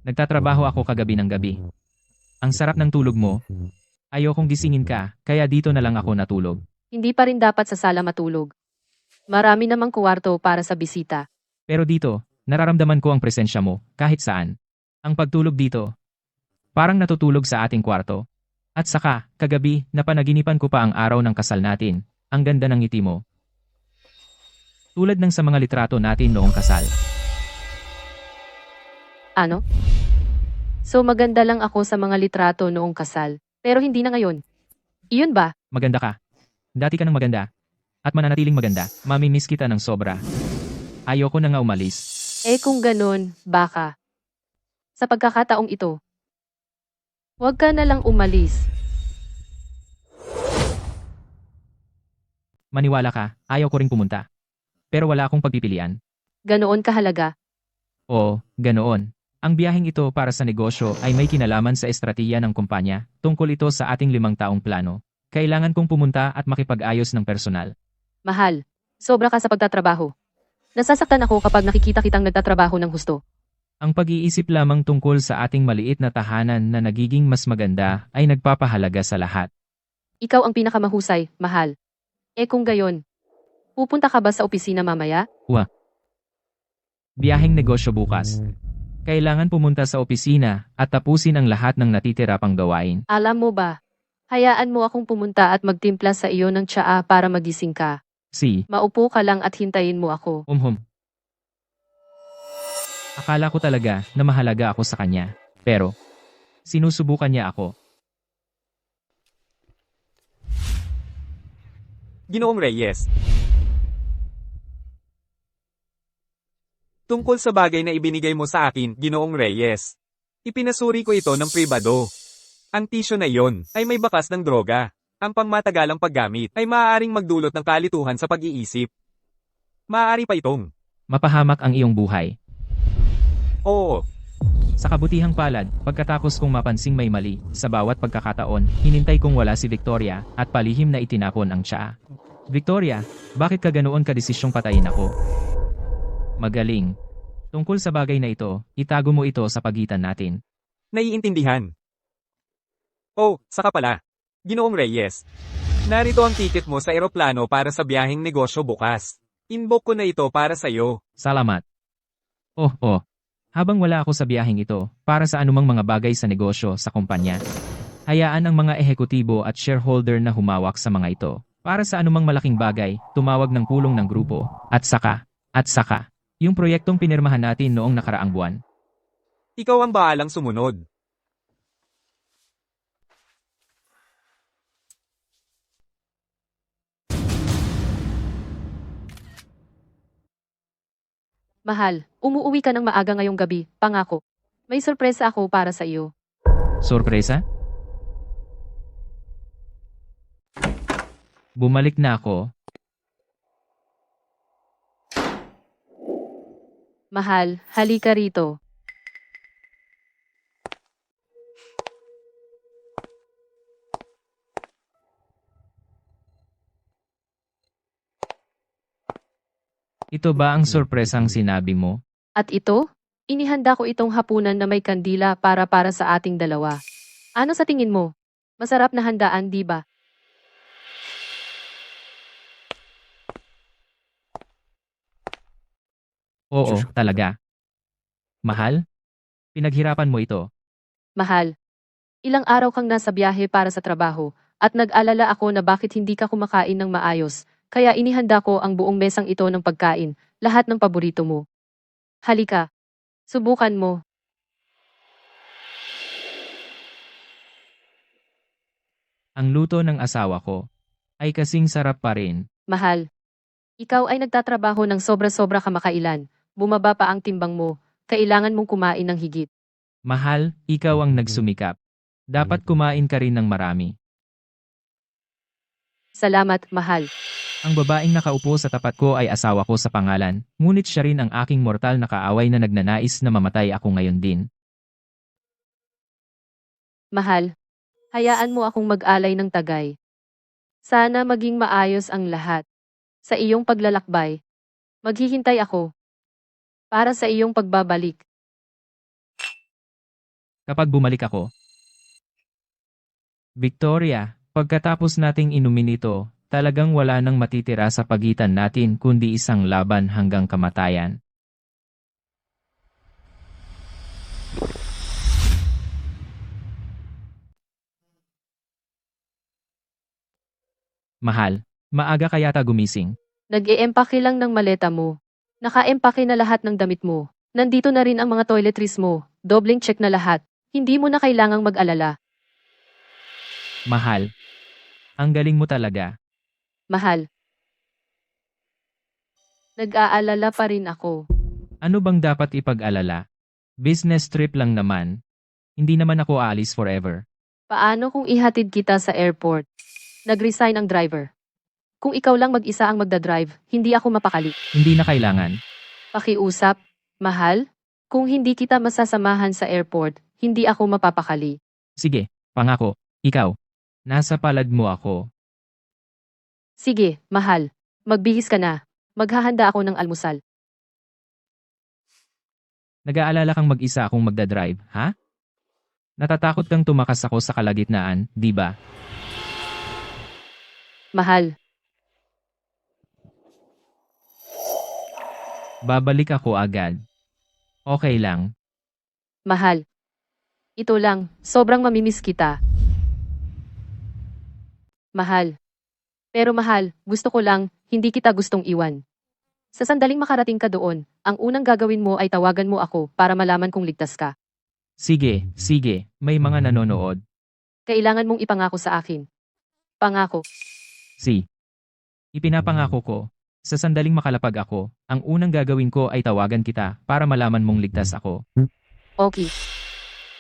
Nagtatrabaho ako kagabi ng gabi. Ang sarap ng tulog mo. Ayokong gisingin ka, kaya dito na lang ako natulog.
Hindi pa rin dapat sa sala matulog. Marami namang kwarto para sa bisita.
Pero dito, nararamdaman ko ang presensya mo, kahit saan. Ang pagtulog dito, parang natutulog sa ating kwarto. At saka, kagabi, napanaginipan ko pa ang araw ng kasal natin. Ang ganda ng ngiti mo. Tulad ng sa mga litrato natin noong kasal.
Ano? So maganda lang ako sa mga litrato noong kasal, pero hindi na ngayon. Iyon ba?
Maganda ka. Dati ka nang maganda. At mananatiling maganda, mamimiss kita ng sobra. Ayoko na nga umalis.
Eh kung ganun, baka. Sa pagkakataong ito, huwag ka na lang umalis.
Maniwala ka, ayaw ko ring pumunta. Pero wala akong pagpipilian.
Ganoon kahalaga.
Oo, ganoon. Ang biyaheng ito para sa negosyo ay may kinalaman sa estratiya ng kumpanya. Tungkol ito sa ating 5 taong plano. Kailangan kong pumunta at makipag-ayos ng personal.
Mahal, sobra ka sa pagtatrabaho. Nasasaktan ako kapag nakikita kitang nagtatrabaho ng husto.
Ang pag-iisip lamang tungkol sa ating maliit na tahanan na nagiging mas maganda ay nagpapahalaga sa lahat.
Ikaw ang pinakamahusay, mahal. Eh kung gayon, pupunta ka ba sa opisina mamaya?
Biyaheng negosyo bukas. Kailangan pumunta sa opisina at tapusin ang lahat ng natitira pang gawain.
Alam mo ba, hayaan mo akong pumunta at magtimpla sa iyo ng tsaa para magising ka.
Si,
Maupo ka lang at hintayin mo ako.
Akala ko talaga na mahalaga ako sa kanya. Pero, sinusubukan niya ako.
Ginoong Reyes. Tungkol sa bagay na ibinigay mo sa akin, Ginoong Reyes. Ipinasuri ko ito ng pribado. Ang tisyo na iyon ay may bakas ng droga. Ang pangmatagalang paggamit ay maaaring magdulot ng kalituhan sa pag-iisip. Maaari pa itong
Mapahamak ang iyong buhay.
Oo.
Sa kabutihang palad, pagkatapos kong mapansing may mali, sa bawat pagkakataon, hinintay kong wala si Victoria at palihim na itinapon ang tsaa. Victoria, bakit ka ganoon kadesisyong patayin ako? Magaling. Tungkol sa bagay na ito, itago mo ito sa pagitan natin.
Naiintindihan. Oh, saka pala. Ginoong Reyes. Narito ang ticket mo sa eroplano para sa biyaheng negosyo bukas. Inbook ko na ito para sa iyo.
Salamat. Oh. Habang wala ako sa biyaheng ito, para sa anumang mga bagay sa negosyo sa kumpanya, hayaan ang mga ehekutibo at shareholder na humawak sa mga ito. Para sa anumang malaking bagay, tumawag ng pulong ng grupo, at saka, yung proyektong pinirmahan natin noong nakaraang buwan.
Ikaw ang bahalang sumunod.
Mahal, umuuwi ka ng maaga ngayong gabi, pangako. May sorpresa ako para sa iyo.
Sorpresa? Bumalik na ako.
Mahal, halika rito.
Ito ba ang sorpresang sinabi mo?
At ito, Inihanda ko itong hapunan na may kandila para sa ating dalawa. Ano sa tingin mo? Masarap na handaan, di ba?
Oo, talaga. Mahal? Pinaghirapan mo ito.
Mahal. Ilang araw kang nasa biyahe para sa trabaho, at nag-alala ako na bakit hindi ka kumakain ng maayos, kaya inihanda ko ang buong mesang ito ng pagkain, lahat ng paborito mo. Halika. Subukan mo.
Ang luto ng asawa ko ay kasing sarap pa rin.
Mahal. Ikaw ay nagtatrabaho ng sobra-sobra kamakailan. Bumaba pa ang timbang mo. Kailangan mong kumain ng higit.
Mahal, ikaw ang nagsumikap. Dapat kumain ka rin ng marami.
Salamat, mahal.
Ang babaeng nakaupo sa tapat ko ay asawa ko sa pangalan, ngunit siya rin ang aking mortal na kaaway na nagnanais na mamatay ako ngayon din.
Mahal. Hayaan mo akong mag-alay ng tagay. Sana maging maayos ang lahat. Sa iyong paglalakbay. Maghihintay ako. Para sa iyong pagbabalik.
Kapag bumalik ako, Victoria, pagkatapos nating inumin ito, talagang wala nang matitira sa pagitan natin kundi isang laban hanggang kamatayan. Mahal, maaga ka yata gumising.
Nag-e-empake lang ng maleta mo. Naka-empake na lahat ng damit mo. Nandito na rin ang mga toiletries mo. Dobleng check na lahat. Hindi mo na kailangang mag-alala.
Mahal, ang galing mo talaga.
Mahal. Nag-aalala pa rin ako.
Ano bang dapat ipag-alala? Business trip lang naman. Hindi naman ako aalis forever.
Paano kung ihatid kita sa airport? Nag-resign ang driver. Kung ikaw lang mag-isa ang magdadrive, hindi ako mapakali.
Hindi na kailangan.
Pakiusap, mahal? Kung hindi kita masasamahan sa airport, hindi ako mapapakali.
Sige, pangako, ikaw. Nasa palad mo ako.
Sige, mahal. Magbihis ka na. Maghahanda ako ng almusal.
Nag-aalala kang mag-isa akong magdadrive, ha? Natatakot kang tumakas ako sa kalagitnaan, di ba?
Mahal.
Babalik ako agad. Okay lang.
Mahal. Ito lang, sobrang mamimiss kita. Mahal. Pero mahal, gusto ko lang, hindi kita gustong iwan. Sa sandaling makarating ka doon, ang unang gagawin mo ay tawagan mo ako para malaman kung ligtas ka.
Sige, sige, may mga nanonood.
Kailangan mong ipangako sa akin. Pangako.
Si. Ipinapangako ko, sa sandaling makalapag ako, ang unang gagawin ko ay tawagan kita para malaman mong ligtas ako.
Okay.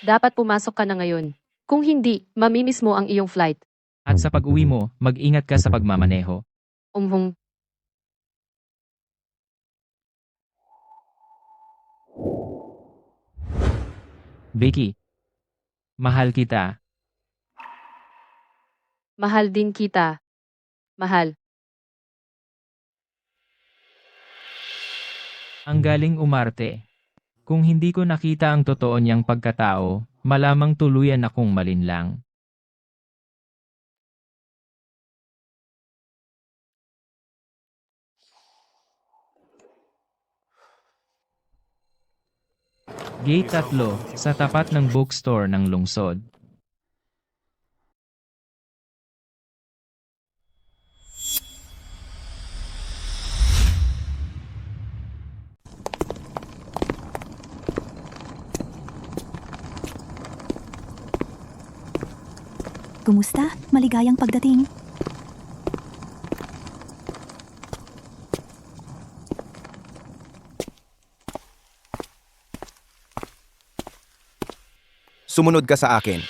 Dapat pumasok ka na ngayon. Kung hindi, mamimiss mo ang iyong flight.
At sa pag-uwi mo, mag-ingat ka sa pagmamaneho.
Umhung.
Vicky. Mahal kita.
Mahal din kita. Mahal.
Ang galing umarte. Kung hindi ko nakita ang totoo niyang pagkatao, malamang tuluyan akong malinlang. Gate 3, sa tapat ng bookstore ng lungsod.
Kumusta? Maligayang pagdating.
Sumunod ka sa akin.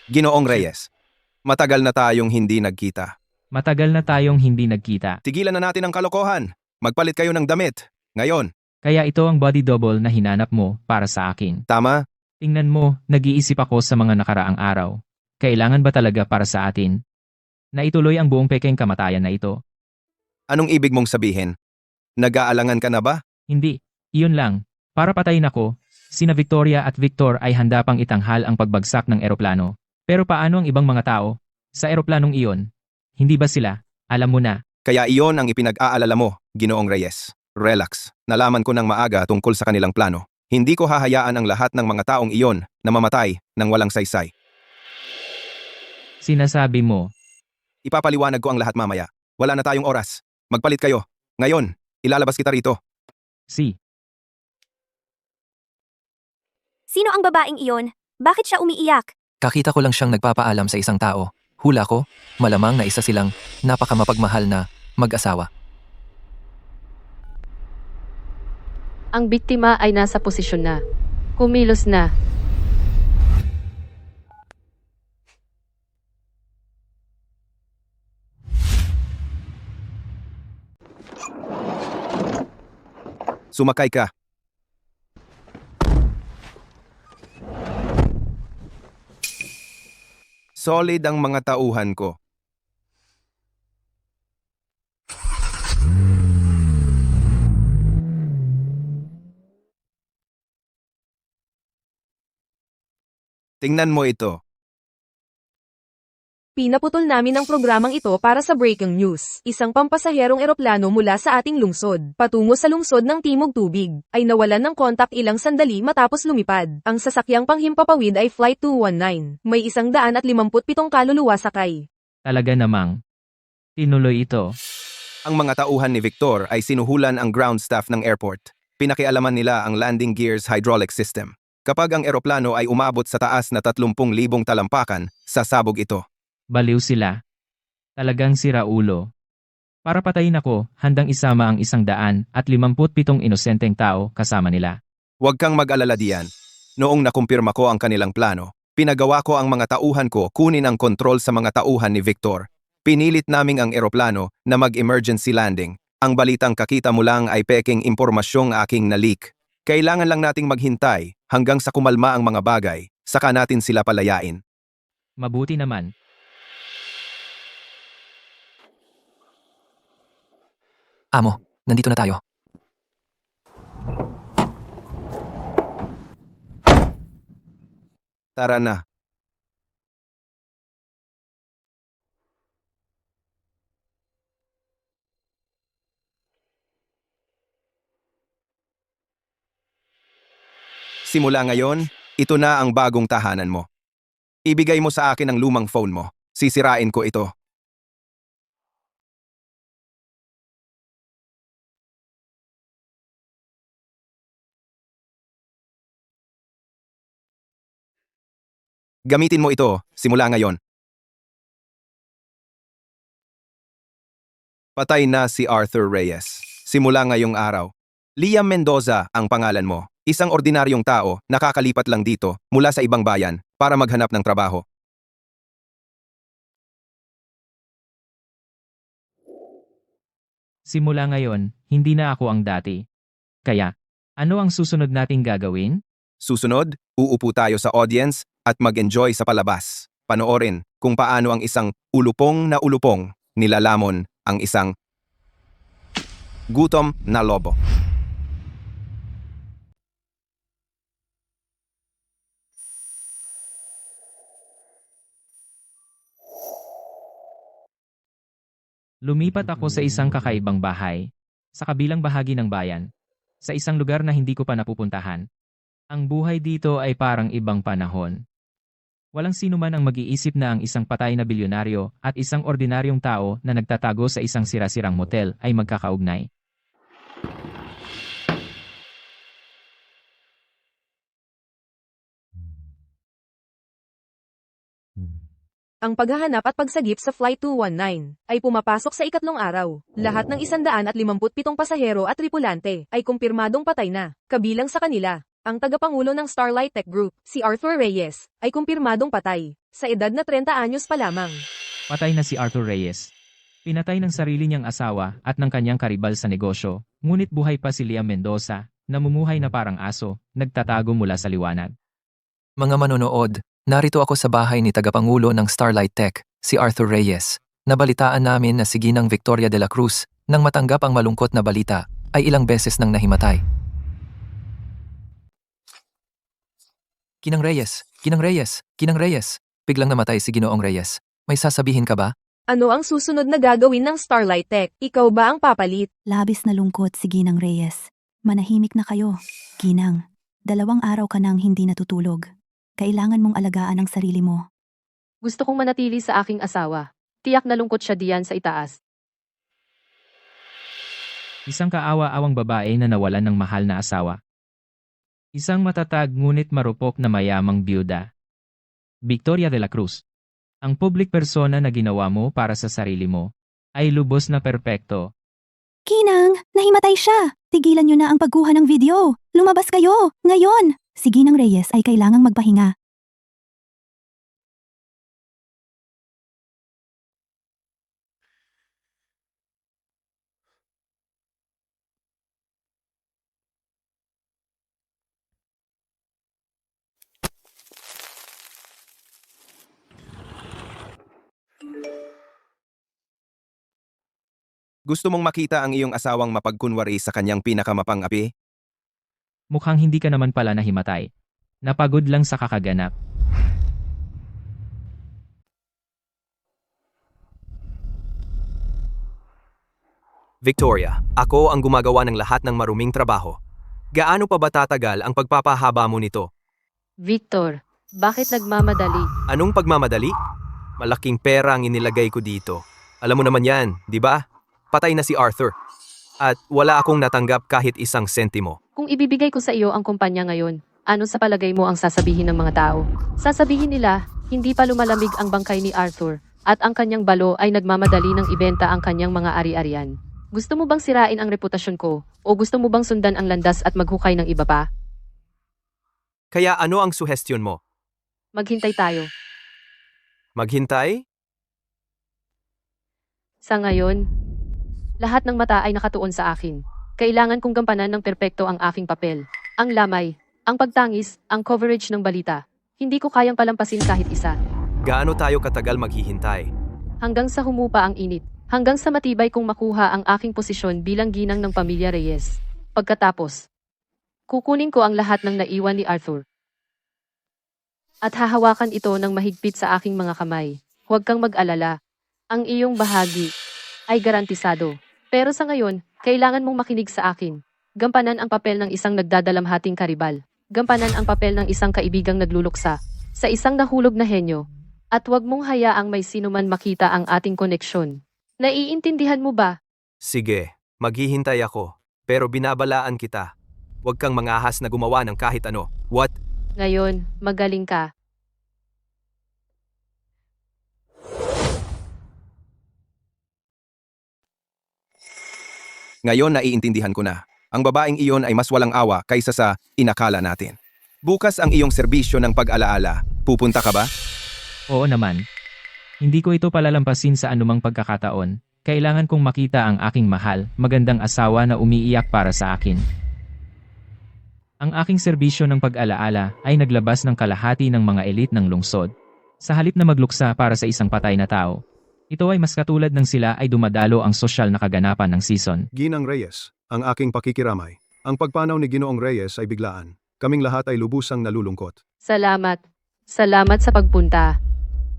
Ginoong Reyes, matagal na tayong hindi nagkita.
Matagal na tayong hindi nagkita.
Tigilan na natin ang kalokohan. Magpalit kayo ng damit. Ngayon,
Kaya ito ang body double na hinanap mo para sa akin.
tama?
Tingnan mo, nag-iisip ako sa mga nakaraang araw. Kailangan ba talaga para sa atin na ituloy ang buong pekeng kamatayan na ito?
Anong ibig mong sabihin? Nag-aalangan ka na ba?
Hindi, iyon lang. Para patayin ako, sina Victoria at Victor ay handa pang itanghal ang pagbagsak ng eroplano. Pero paano ang ibang mga tao? Sa eroplanong iyon, hindi ba sila? Alam mo na.
Kaya iyon ang ipinag-aalala mo, Ginoong Reyes. Relax. Nalaman ko ng maaga tungkol sa kanilang plano. Hindi ko hahayaan ang lahat ng mga taong iyon na mamatay ng walang saysay.
Sinasabi mo,
Ipapaliwanag ko ang lahat mamaya. Wala na tayong oras. Magpalit kayo. Ngayon, ilalabas kita rito.
si,
Sino ang babaeng iyon? Bakit siya umiiyak?
Kakita ko lang siyang nagpapaalam sa isang tao. Hula ko, malamang na isa silang napakamapagmahal na mag-asawa.
Ang biktima ay nasa posisyon na. Kumilos na.
Sumakay ka. Solid ang mga tauhan ko. Tingnan mo ito.
Pinaputol namin ang programang ito para sa breaking news. Isang pampasaherong eroplano mula sa ating lungsod, patungo sa lungsod ng Timog Tubig, ay nawalan ng kontak ilang sandali matapos lumipad. Ang sasakyang panghimpapawid ay Flight 219. May 157 kaluluwa sakay.
talaga namang. Tinuloy ito.
Ang mga tauhan ni Victor ay sinuhulan ang ground staff ng airport. Pinakialaman nila ang landing gear's hydraulic system. Kapag ang eroplano ay umabot sa taas na 30,000 talampakan, sasabog ito.
Baliw sila. Talagang sira ulo. Para patayin ako, handang isama ang 157 inosenteng tao kasama nila.
Huwag kang mag-alala diyan. Noong nakumpirma ko ang kanilang plano, pinagawa ko ang mga tauhan ko kunin ang kontrol sa mga tauhan ni Victor. Pinilit naming ang eroplano na mag-emergency landing. Ang balitang kakita mo lang ay peking impormasyong aking na-leak. Kailangan lang nating maghintay hanggang sa kumalma ang mga bagay, saka natin sila palayain.
Mabuti naman.
Amo, nandito na tayo.
Tara na. Simula ngayon, ito na ang bagong tahanan mo. Ibigay mo sa akin ang lumang phone mo. Sisirain ko ito. Gamitin mo ito simula ngayon. Patay na si Arthur Reyes. Simula ngayong araw. Liam Mendoza ang pangalan mo. Isang ordinaryong tao, nakakalipat lang dito mula sa ibang bayan para maghanap ng trabaho.
Simula ngayon, hindi na ako ang dati. Kaya, ano ang susunod nating gagawin?
Susunod, uupo tayo sa audience at mag-enjoy sa palabas. Panoorin kung paano ang isang ulupong na ulupong nilalamon ang isang gutom na lobo.
Lumipat ako sa isang kakaibang bahay, sa kabilang bahagi ng bayan, sa isang lugar na hindi ko pa napupuntahan. Ang buhay dito ay parang ibang panahon. Walang sino man ang mag-iisip na ang isang patay na bilyonaryo at isang ordinaryong tao na nagtatago sa isang sira-sirang motel ay magkakaugnay.
Ang paghahanap at pagsagip sa Flight 219 ay pumapasok sa ikatlong araw. Lahat ng 157 pasahero at tripulante ay kumpirmadong patay na. Kabilang sa kanila, ang tagapangulo ng Starlight Tech Group, si Arthur Reyes, ay kumpirmadong patay. sa edad na 30 anyos pa lamang.
Patay na si Arthur Reyes. Pinatay ng sarili niyang asawa at ng kanyang karibal sa negosyo, ngunit buhay pa si Liam Mendoza, namumuhay na parang aso, nagtatago mula sa liwanag.
Mga manonood, narito ako sa bahay ni Tagapangulo ng Starlight Tech, si Arthur Reyes. Nabalitaan namin na si Ginang Victoria de la Cruz, nang matanggap ang malungkot na balita, ay ilang beses nang nahimatay. Ginang Reyes, Ginang Reyes, Ginang Reyes. Biglang namatay si Ginoong Reyes. May sasabihin ka ba?
Ano ang susunod na gagawin ng Starlight Tech? Ikaw ba ang papalit?
Labis na lungkot si Ginang Reyes. Manahimik na kayo. Ginang, 2 araw ka nang hindi natutulog. Kailangan mong alagaan ang sarili mo.
Gusto kong manatili sa aking asawa. Tiyak na lungkot siya diyan sa itaas.
Isang kaawa-awang babae na nawalan ng mahal na asawa. Isang matatag ngunit marupok na mayamang byuda. Victoria de la Cruz. Ang public persona na ginawa mo para sa sarili mo ay lubos na perpekto.
Ginang, nahimatay siya. Tigilan niyo na ang pagkuha ng video. Lumabas kayo, ngayon. Si Ginang Reyes ay kailangang magpahinga.
Gusto mong makita ang iyong asawang mapagkunwari sa kanyang pinakamapang-api?
Mukhang hindi ka naman pala nahimatay. Napagod lang sa kakaganap.
Victoria, ako ang gumagawa ng lahat ng maruming trabaho. Gaano pa ba tatagal ang pagpapahaba mo nito?
Victor, bakit nagmamadali?
Anong pagmamadali? Malaking pera ang inilagay ko dito. Alam mo naman yan, di ba? Patay na si Arthur. At wala akong natanggap kahit 1 sentimo.
Kung ibibigay ko sa iyo ang kumpanya ngayon, ano sa palagay mo ang sasabihin ng mga tao? Sasabihin nila, hindi pa lumalamig ang bangkay ni Arthur, at ang kanyang balo ay nagmamadali ng ibenta ang kanyang mga ari-arian. Gusto mo bang sirain ang reputasyon ko, o gusto mo bang sundan ang landas at maghukay ng iba pa?
Kaya ano ang suhestyon mo?
Maghintay tayo.
Maghintay?
Sa ngayon, lahat ng mata ay nakatuon sa akin. Kailangan kong gampanan ng perpekto ang aking papel. Ang lamay, ang pagtangis, ang coverage ng balita. Hindi ko kayang palampasin kahit isa.
Gaano tayo katagal maghihintay?
Hanggang sa humupa ang init. Hanggang sa matibay kong makuha ang aking posisyon bilang ginang ng pamilya Reyes. Pagkatapos, kukunin ko ang lahat ng naiwan ni Arthur. At hahawakan ito ng mahigpit sa aking mga kamay. Huwag kang mag-alala. Ang iyong bahagi ay garantisado. Pero sa ngayon, kailangan mong makinig sa akin. Gampanan ang papel ng isang nagdadalamhating karibal. Gampanan ang papel ng isang kaibigang nagluluksa sa isang nahulog na henyo. At huwag mong hayaang may sinuman makita ang ating koneksyon. Naiintindihan mo ba?
Sige, maghihintay ako. Pero binabalaan kita. Huwag kang mangahas na gumawa ng kahit ano. What?
Ngayon, magaling ka.
Ngayon naiintindihan ko na. Ang babaeng iyon ay mas walang awa kaysa sa inakala natin. Bukas ang iyong serbisyo ng pag-alaala. Pupunta ka ba?
Oo naman. Hindi ko ito palalampasin sa anumang pagkakataon. Kailangan kong makita ang aking mahal, magandang asawa na umiiyak para sa akin. Ang aking serbisyo ng pag-alaala ay naglabas ng kalahati ng mga elite ng lungsod. Sa halip na magluksa para sa isang patay na tao, ito ay mas katulad ng sila ay dumadalo ang sosyal na kaganapan ng season.
Ginang Reyes, ang aking pakikiramay. Ang pagpanaw ni Ginoong Reyes ay biglaan. Kaming lahat ay lubusang nalulungkot.
Salamat. Salamat sa pagpunta.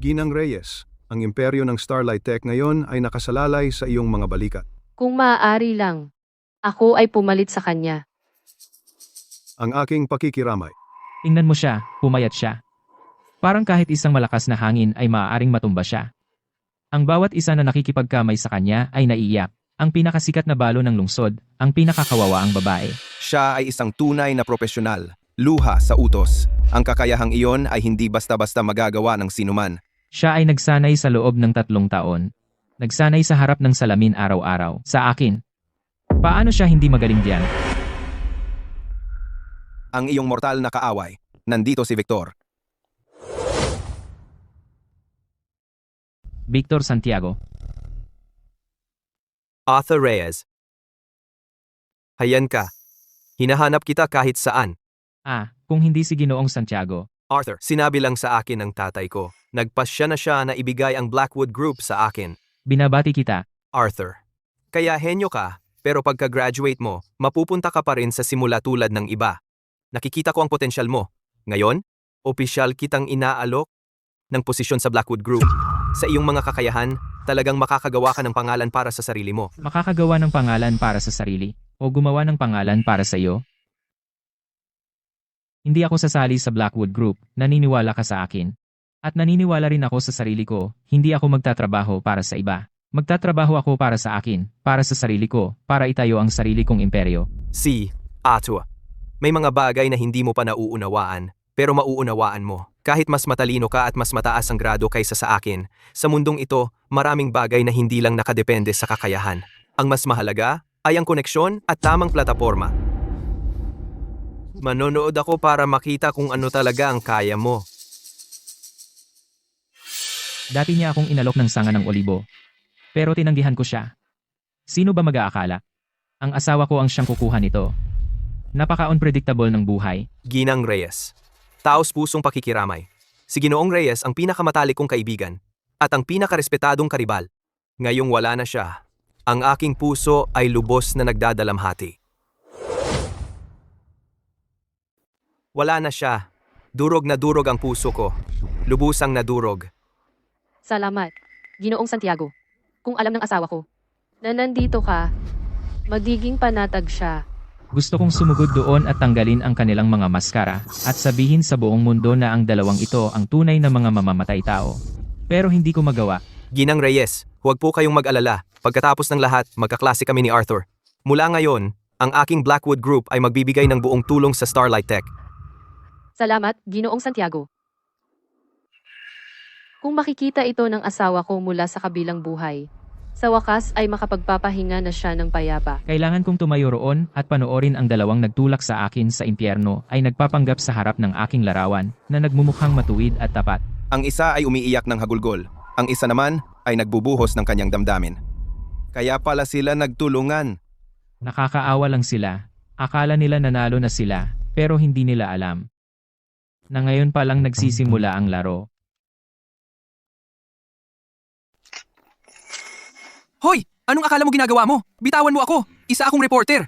Ginang Reyes, ang imperyo ng Starlight Tech ngayon ay nakasalalay sa iyong mga balikat.
Kung maaari lang, ako ay pumalit sa kanya.
Ang aking pakikiramay.
Tingnan mo siya, pumayat siya. Parang kahit isang malakas na hangin ay maaaring matumba siya. Ang bawat isa na nakikipagkamay sa kanya ay naiiyak. Ang pinakasikat na balo ng lungsod, ang pinakakawawaang babae.
Siya ay isang tunay na propesyonal. Luha sa utos. Ang kakayahang iyon ay hindi basta-basta magagawa ng sinuman.
Siya ay nagsanay sa loob ng 3 taon. Nagsanay sa harap ng salamin araw-araw. Sa akin. Paano siya hindi magaling diyan?
Ang iyong mortal na kaaway. Nandito si Victor.
Victor Santiago.
Arthur Reyes. Hayan ka. Hinahanap kita kahit saan.
Kung hindi si Ginoong Santiago.
Arthur, sinabi lang sa akin ng tatay ko. Nagpasya na siya na ibigay ang Blackwood Group sa akin.
Binabati kita.
Arthur. Kaya henyo ka, pero pagka-graduate mo, mapupunta ka pa rin sa simula tulad ng iba. Nakikita ko ang potensyal mo. Ngayon, opisyal kitang inaalok ng posisyon sa Blackwood Group. Sa iyong mga kakayahan, talagang makakagawa ka ng pangalan para sa sarili mo.
Makakagawa ng pangalan para sa sarili o gumawa ng pangalan para sa iyo? Hindi ako sasali sa Blackwood Group, naniniwala ka sa akin. At naniniwala rin ako sa sarili ko, hindi ako magtatrabaho para sa iba. Magtatrabaho ako para sa akin, para sa sarili ko, para itayo ang sarili kong imperyo.
Si Arthur. May mga bagay na hindi mo pa nauunawaan, pero mauunawaan mo. Kahit mas matalino ka at mas mataas ang grado kaysa sa akin, sa mundong ito, maraming bagay na hindi lang nakadepende sa kakayahan. Ang mas mahalaga ay ang koneksyon at tamang plataporma. Manonood ako para makita kung ano talaga ang kaya mo.
Dati niya akong inalok ng sanga ng olibo. Pero tinanggihan ko siya. Sino ba mag-aakala? Ang asawa ko ang siyang kukuha nito. Napaka-unpredictable ng buhay.
Ginang Reyes. Taos pusong pakikiramay. Si Ginoong Reyes ang pinakamatalik kong kaibigan at ang pinakarespetadong karibal. Ngayong wala na siya, ang aking puso ay lubos na nagdadalamhati. Wala na siya. Durog na durog ang puso ko. Lubusang nadurog.
Salamat, Ginoong Santiago. Kung alam ng asawa ko na nandito ka, magiging panatag siya.
Gusto kong sumugod doon at tanggalin ang kanilang mga maskara at sabihin sa buong mundo na ang dalawang ito ang tunay na mga mamamatay tao. Pero hindi ko magawa.
Ginang Reyes, huwag po kayong mag-alala. Pagkatapos ng lahat, magkaklase kami ni Arthur. Mula ngayon, ang aking Blackwood Group ay magbibigay ng buong tulong sa Starlight Tech.
Salamat, Ginoong Santiago. Kung makikita ito ng asawa ko mula sa kabilang buhay, sa wakas ay makapagpapahinga na siya ng payapa.
Kailangan kong tumayo roon at panoorin ang dalawang nagtulak sa akin sa impyerno ay nagpapanggap sa harap ng aking larawan na nagmumukhang matuwid at tapat.
Ang isa ay umiiyak ng hagulgol. Ang isa naman ay nagbubuhos ng kanyang damdamin. Kaya pala sila nagtulungan.
Nakakaawa lang sila. Akala nila nanalo na sila, pero hindi nila alam na ngayon pa lang nagsisimula ang laro.
Hoy! Anong akala mo ginagawa mo? Bitawan mo ako! Isa akong reporter!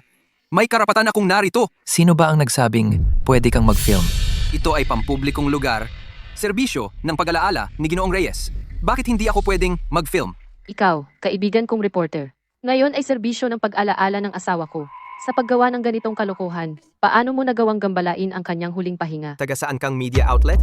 May karapatan akong narito! Sino ba ang nagsabing pwede kang mag-film? Ito ay pampublikong lugar. Serbisyo ng pag-alaala ni Ginoong Reyes. Bakit hindi ako pwedeng mag-film?
Ikaw, kaibigan kong reporter. Ngayon ay serbisyo ng pag-alaala ng asawa ko. Sa paggawa ng ganitong kalokohan, paano mo nagawang gambalain ang kanyang huling pahinga?
Taga saan kang media outlet?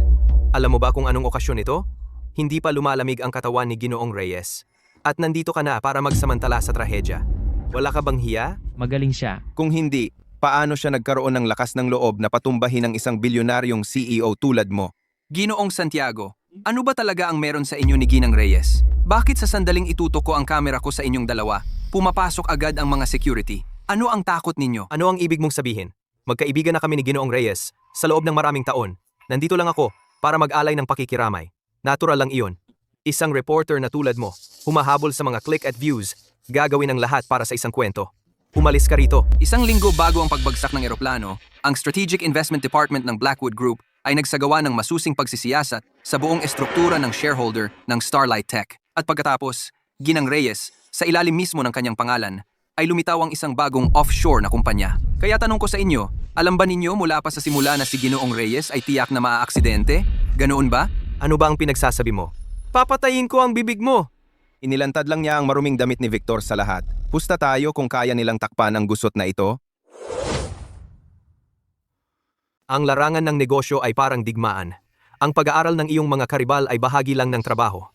Alam mo ba kung anong okasyon ito? Hindi pa lumalamig ang katawan ni Ginoong Reyes. At nandito ka na para magsamantala sa trahedya. Wala ka bang hiya?
Magaling siya.
Kung hindi, paano siya nagkaroon ng lakas ng loob na patumbahin ang isang bilyonaryong CEO tulad mo?
Ginoong Santiago, ano ba talaga ang meron sa inyo ni Ginang Reyes? Bakit sa sandaling itutok ko ang kamera ko sa inyong dalawa, pumapasok agad ang mga security? Ano ang takot ninyo?
Ano ang ibig mong sabihin? Magkaibigan na kami ni Ginoong Reyes sa loob ng maraming taon. Nandito lang ako para mag-alay ng pakikiramay. Natural lang iyon. Isang reporter na tulad mo, humahabol sa mga click at views, gagawin ang lahat para sa isang kwento. Umalis ka rito.
Isang linggo bago ang pagbagsak ng eroplano, ang Strategic Investment Department ng Blackwood Group ay nagsagawa ng masusing pagsisiyasat sa buong estruktura ng shareholder ng Starlight Tech. At pagkatapos, Ginang Reyes, sa ilalim mismo ng kanyang pangalan, ay lumitaw ang isang bagong offshore na kumpanya. Kaya tanong ko sa inyo, alam ba ninyo mula pa sa simula na si Ginoong Reyes ay tiyak na maaaksidente? Ganoon ba?
Ano ba ang pinagsasabi mo? Papatayin ko ang bibig mo! Inilantad lang niya ang maruming damit ni Victor sa lahat. Pusta tayo kung kaya nilang takpan ang gusot na ito. Ang larangan ng negosyo ay parang digmaan. Ang pag-aaral ng iyong mga karibal ay bahagi lang ng trabaho.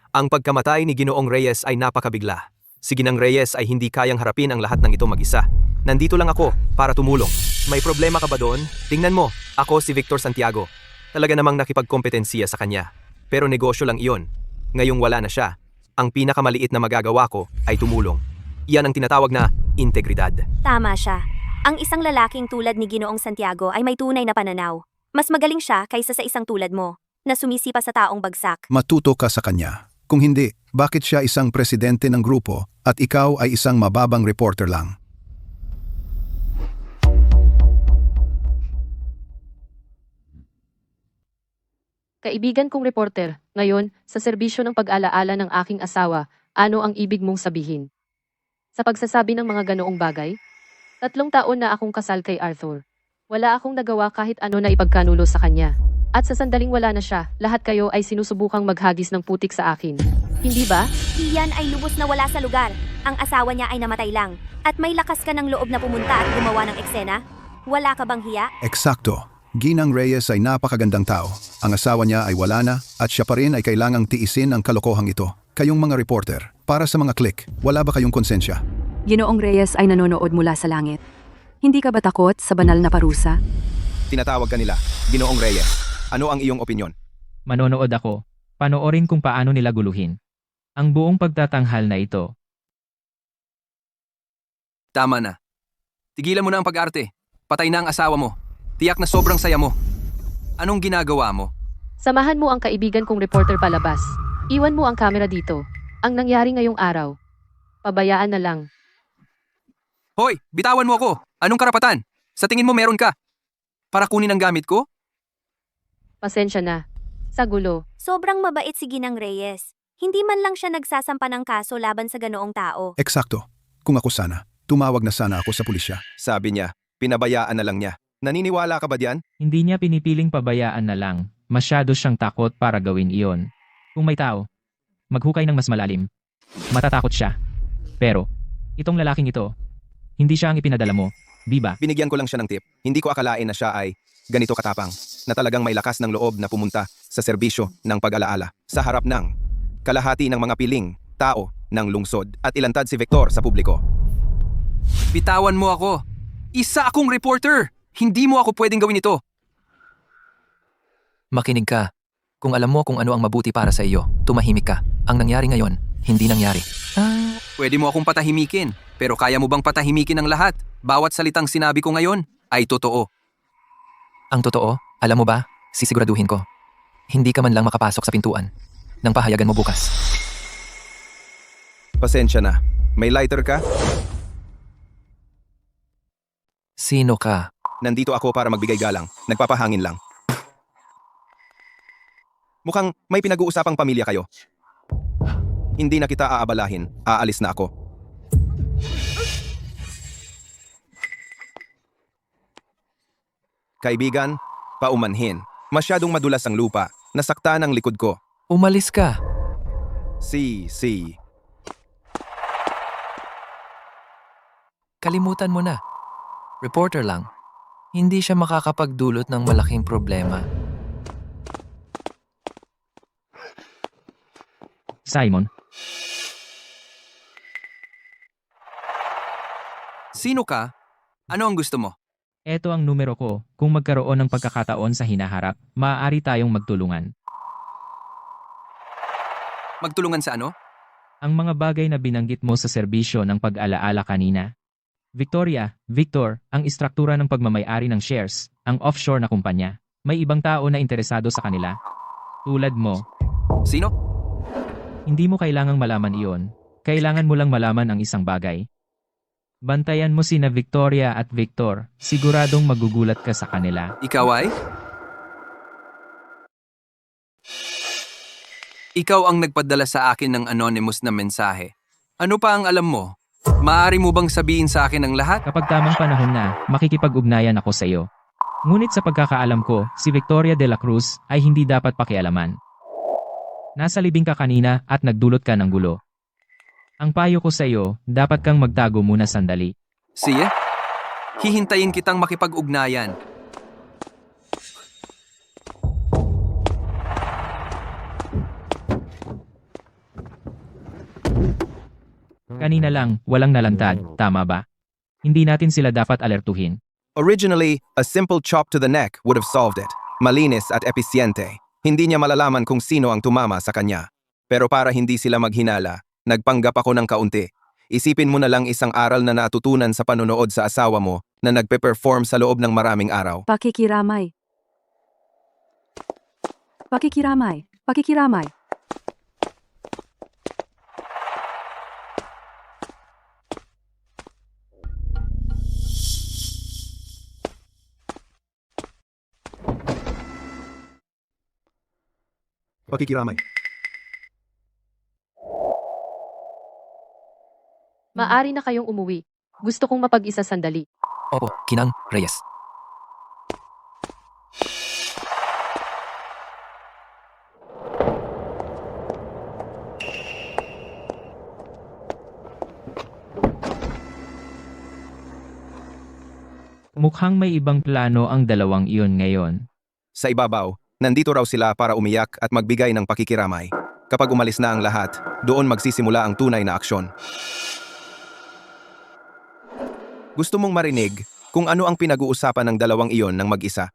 Ang pagkamatay ni Ginoong Reyes ay napakabigla. Si Ginang Reyes ay hindi kayang harapin ang lahat ng ito mag-isa. Nandito lang ako para tumulong. May problema ka ba doon? Tingnan mo, ako si Victor Santiago. Talaga namang nakipagkompetensiya sa kanya. Pero negosyo lang iyon. Ngayong wala na siya, ang pinakamaliit na magagawa ko ay tumulong. Iyan ang tinatawag na integridad.
Tama siya. Ang isang lalaking tulad ni Ginoong Santiago ay may tunay na pananaw. Mas magaling siya kaysa sa isang tulad mo, na sumisipa sa taong bagsak.
Matuto ka sa kanya. Kung hindi, bakit siya isang presidente ng grupo at ikaw ay isang mababang reporter lang?
Kaibigan kong reporter, ngayon, sa serbisyo ng pag-alaala ng aking asawa, ano ang ibig mong sabihin? Sa pagsasabi ng mga ganoong bagay? 3 taon na akong kasal kay Arthur. Wala akong nagawa kahit ano na ipagkanulo sa kanya. At sa sandaling wala na siya, lahat kayo ay sinusubukang maghagis ng putik sa akin. Hindi ba?
Iyan ay lubos na wala sa lugar. Ang asawa niya ay namatay lang. At may lakas ka ng loob na pumunta at gumawa ng eksena? Wala ka bang hiya?
Eksakto. Ginang Reyes ay napakagandang tao. Ang asawa niya ay wala na at siya pa rin ay kailangang tiisin ang kalokohang ito. Kayong mga reporter, para sa mga click, wala ba kayong konsensya?
Ginoong Reyes ay nanonood mula sa langit. Hindi ka ba takot sa banal na parusa?
Tinatawag ka nila, Ginoong Reyes. Ano ang iyong opinyon?
Manonood ako. Panoorin kung paano nila guluhin. Ang buong pagtatanghal na ito.
Tama na. Tigilan mo na ang pag-arte. Patay na ang asawa mo. Tiyak na sobrang saya mo. Anong ginagawa mo?
Samahan mo ang kaibigan kong reporter palabas. Iwan mo ang kamera dito. Ang nangyari ngayong araw. Pabayaan na lang.
Hoy, bitawan mo ako. Anong karapatan? Sa tingin mo meron ka? Para kunin ang gamit ko?
Pasensya na. Sa gulo.
Sobrang mabait si Ginang Reyes. Hindi man lang siya nagsasampa ng kaso laban sa ganoong tao.
Eksakto. Kung ako sana, tumawag na sana ako sa pulisya.
Sabi niya, pinabayaan na lang niya. Naniniwala ka ba diyan?
Hindi niya pinipiling pabayaan na lang. Masyado siyang takot para gawin iyon. Kung may tao, maghukay ng mas malalim. Matatakot siya. Pero, itong lalaking ito, hindi siya ang ipinadala mo, di ba?
Binigyan ko lang siya ng tip. Hindi ko akalain na siya ay ganito katapang, na talagang may lakas ng loob na pumunta sa serbisyo ng pag-alaala sa harap ng kalahati ng mga piling, tao, ng lungsod at ilantad si Victor sa publiko.
Bitawan mo ako. Isa akong reporter. Hindi mo ako pwedeng gawin ito. Makinig ka. Kung alam mo kung ano ang mabuti para sa iyo, tumahimik ka. Ang nangyari ngayon, hindi nangyari. Pwede mo akong patahimikin, pero kaya mo bang patahimikin ang lahat? Bawat salitang sinabi ko ngayon ay totoo. Ang totoo, alam mo ba, sisiguraduhin ko. Hindi ka man lang makapasok sa pintuan nang pahayagan mo bukas.
Pasensya na. May lighter ka?
Sino ka?
Nandito ako para magbigay galang. Nagpapahangin lang. Mukhang may pinag-uusapang pamilya kayo. Hindi na kita aabalahin. Aalis na ako. Kaibigan, paumanhin. Masyadong madulas ang lupa. Nasaktan ang likod ko.
Umalis ka.
Si.
Kalimutan mo na. Reporter lang. Hindi siya makakapagdulot ng malaking problema.
Simon,
Sino ka? Ano ang gusto mo?
eto ang numero ko. Kung magkaroon ng pagkakataon sa hinaharap, maaari tayong magtulungan.
Magtulungan sa ano?
Ang mga bagay na binanggit mo sa serbisyo ng pag-alaala kanina. Victoria, Victor, ang istruktura ng pagmamayari ng shares, ang offshore na kumpanya. May ibang tao na interesado sa kanila. Tulad mo,
Sino?
hindi mo kailangang malaman iyon. Kailangan mo lang malaman ang isang bagay. Bantayan mo sina Victoria at Victor. Siguradong magugulat ka sa kanila.
Ikaw ay? Ikaw ang nagpadala sa akin ng anonymous na mensahe. Ano pa ang alam mo? Maaari mo bang sabihin sa akin ang lahat?
Kapag tamang panahon na, makikipag-ugnayan ako sa iyo. Ngunit sa pagkakaalam ko, si Victoria de la Cruz ay hindi dapat pakialaman. Nasa libing ka kanina at nagdulot ka ng gulo. Ang payo ko sa iyo, dapat kang magtago muna sandali.
Siya? Hihintayin kitang makipag-ugnayan.
Kanina lang, walang nalantad, tama ba? Hindi natin sila dapat alertuhin.
Originally, a simple chop to the neck would have solved it. Malinis at episyente. Hindi niya malalaman kung sino ang tumama sa kanya. Pero para hindi sila maghinala, nagpanggap ako ng kaunti. Isipin mo na lang isang aral na natutunan sa panonood sa asawa mo na nagpe-perform sa loob ng maraming araw.
Pakikiramay. Pakikiramay. Pakikiramay.
Pakikiramay.
Maari na kayong umuwi. Gusto kong mapag-isa sandali.
Opo, Ginang Reyes.
Mukhang may ibang plano ang dalawang iyon ngayon.
Sa ibabaw, nandito raw sila para umiyak at magbigay ng pakikiramay. Kapag umalis na ang lahat, doon magsisimula ang tunay na aksyon. Gusto mong marinig kung ano ang pinag-uusapan ng dalawang iyon ng mag-isa?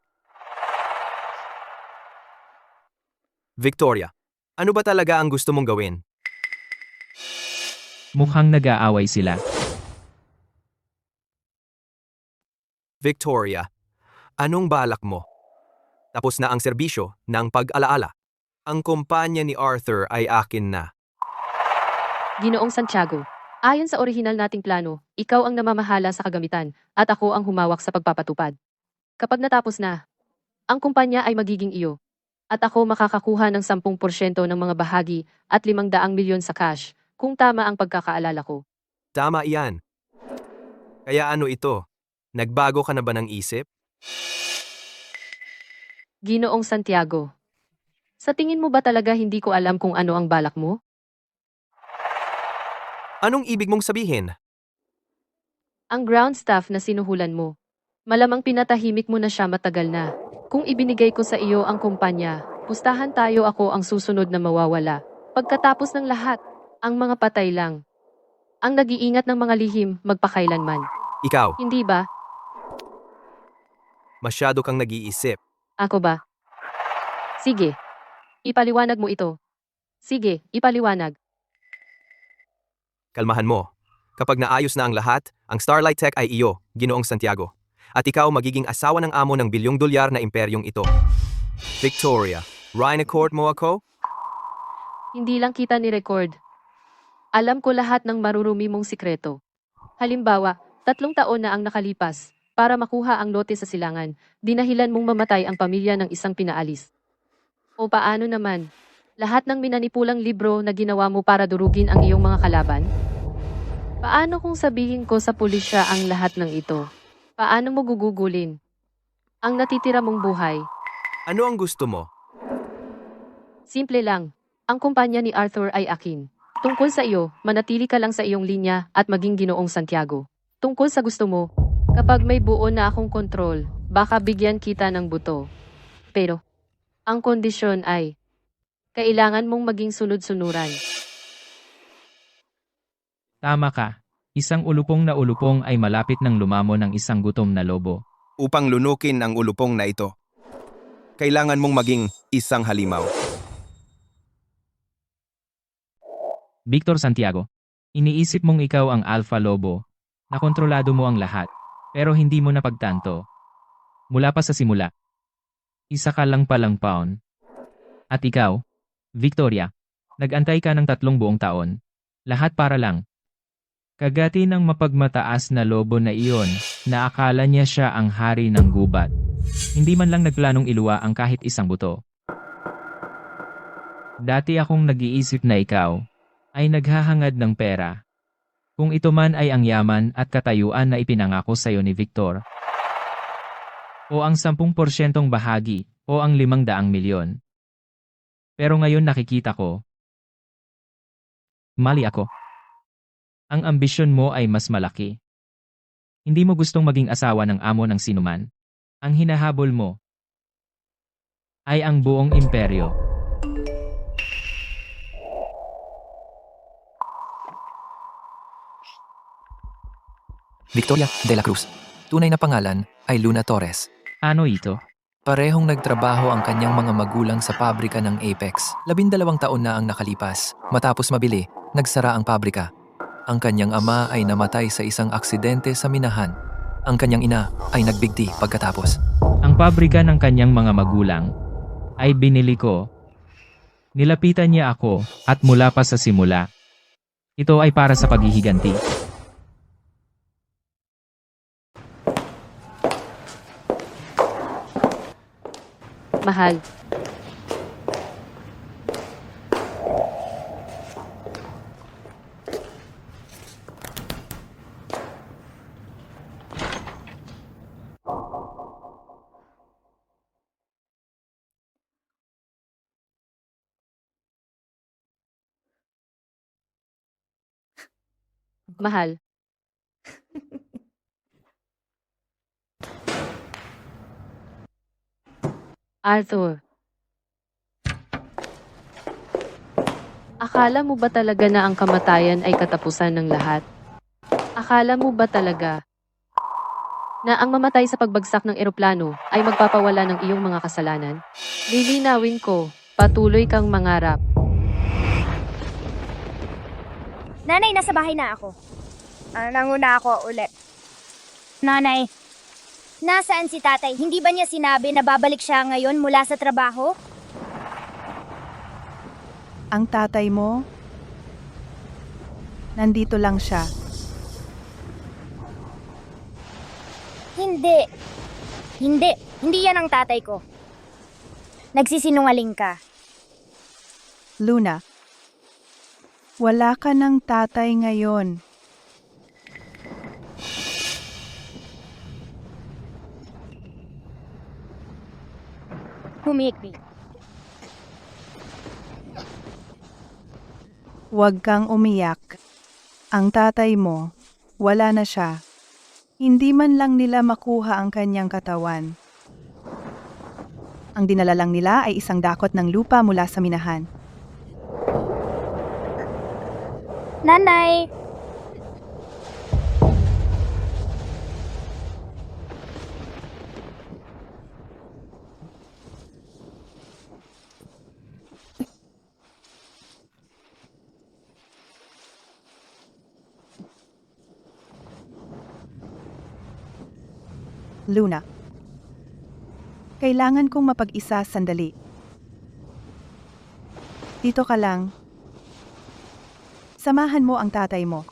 Victoria, ano ba talaga ang gusto mong gawin?
Mukhang nag-aaway sila.
Victoria, anong balak mo? Tapos na ang serbisyo ng pag-alaala. Ang kumpanya ni Arthur ay akin na.
Ginoong Santiago, ayon sa orihinal nating plano, ikaw ang namamahala sa kagamitan at ako ang humawak sa pagpapatupad. Kapag natapos na, ang kumpanya ay magiging iyo. At ako makakakuha ng 10% ng mga bahagi at 500 milyon sa cash, kung tama ang pagkakaalala ko.
Tama iyan. Kaya ano ito? Nagbago ka na ba ng isip?
Ginoong Santiago, sa tingin mo ba talaga hindi ko alam kung ano ang balak mo?
Anong ibig mong sabihin?
Ang ground staff na sinuhulan mo. Malamang pinatahimik mo na siya matagal na. Kung ibinigay ko sa iyo ang kumpanya, pustahan tayo, ako ang susunod na mawawala. Pagkatapos ng lahat, ang mga patay lang. Ang nag-iingat ng mga lihim magpakailanman.
Ikaw,
Hindi ba?
masyado kang nag-iisip.
Ako ba? Sige. Ipaliwanag mo ito. Sige, ipaliwanag.
Kalmahan mo. Kapag naayos na ang lahat, ang Starlight Tech ay iyo, Ginoong Santiago. At ikaw magiging asawa ng amo ng $1 billion na imperyong ito. Victoria, Rhinocord mo ako?
Hindi lang kita ni-record. Alam ko lahat ng marurumi mong sikreto. Halimbawa, 3 taon na ang nakalipas. Para makuha ang lote sa silangan, dinahilan mong mamatay ang pamilya ng isang pinaalis. O paano naman? Lahat ng minanipulang libro na ginawa mo para durugin ang iyong mga kalaban? Paano kung sabihin ko sa pulisya ang lahat ng ito? Paano mo gugugulin ang natitira mong buhay?
Ano ang gusto mo?
Simple lang. Ang kumpanya ni Arthur ay akin. Tungkol sa iyo, manatili ka lang sa iyong linya at maging Ginoong Santiago. Tungkol sa gusto mo, kapag may buo na akong kontrol, baka bigyan kita ng buto. Pero, ang kondisyon ay, kailangan mong maging sunod-sunuran.
Tama ka. Isang ulupong na ulupong ay malapit ng lumamo ng isang gutom na lobo.
Upang lunukin ang ulupong na ito, kailangan mong maging isang halimaw.
Victor Santiago, iniisip mong ikaw ang alpha lobo, na kontrolado mo ang lahat, pero hindi mo napagtanto. Mula pa sa simula. Isa ka lang palang pawn. At ikaw, Victoria, nag-antay ka ng 3 buong taon. Lahat para lang. Kagati ng mapagmataas na lobo na iyon, na akala niya siya ang hari ng gubat. Hindi man lang nagplanong iluwa ang kahit isang buto. Dati akong nag-iisip na ikaw ay naghahangad ng pera. Kung ito man ay ang yaman at katayuan na ipinangako sa iyo ni Victor. O ang 10% bahagi, o ang 500 milyon. Pero ngayon nakikita ko, mali ako. Ang ambisyon mo ay mas malaki. Hindi mo gustong maging asawa ng amo ng sinuman. Ang hinahabol mo ay ang buong imperyo.
Victoria de la Cruz. Tunay na pangalan ay Luna Torres.
Ano ito?
Parehong nagtrabaho ang kanyang mga magulang sa pabrika ng Apex. 12 taon na ang nakalipas. Matapos mabili, nagsara ang pabrika. Ang kanyang ama ay namatay sa isang aksidente sa minahan. Ang kanyang ina ay nagbigti pagkatapos.
Ang pabrika ng kanyang mga magulang ay binili ko. Nilapitan niya ako at mula pa sa simula. Ito ay para sa paghihiganti.
Mahal. Mahal. Arthur. Akala mo ba talaga na ang kamatayan ay katapusan ng lahat? Akala mo ba talaga na ang mamatay sa pagbagsak ng eroplano ay magpapawala ng iyong mga kasalanan? Lilinawin ko, patuloy kang mangarap.
Nanay, nasa bahay na ako. Nanguna ako ulit. Nanay, nasaan si tatay? Hindi ba niya sinabi na babalik siya ngayon mula sa trabaho?
Ang tatay mo? Nandito lang siya.
Hindi. Hindi yan ang tatay ko. Nagsisinungaling ka.
Luna, wala ka ng tatay ngayon.
Humikbi.
Huwag kang umiyak. Ang tatay mo, wala na siya. Hindi man lang nila makuha ang kanyang katawan. Ang dinala lang nila ay isang dakot ng lupa mula sa minahan.
Nanay!
Luna, kailangan kong mapag-isa sandali. Dito ka lang. Samahan mo ang tatay mo.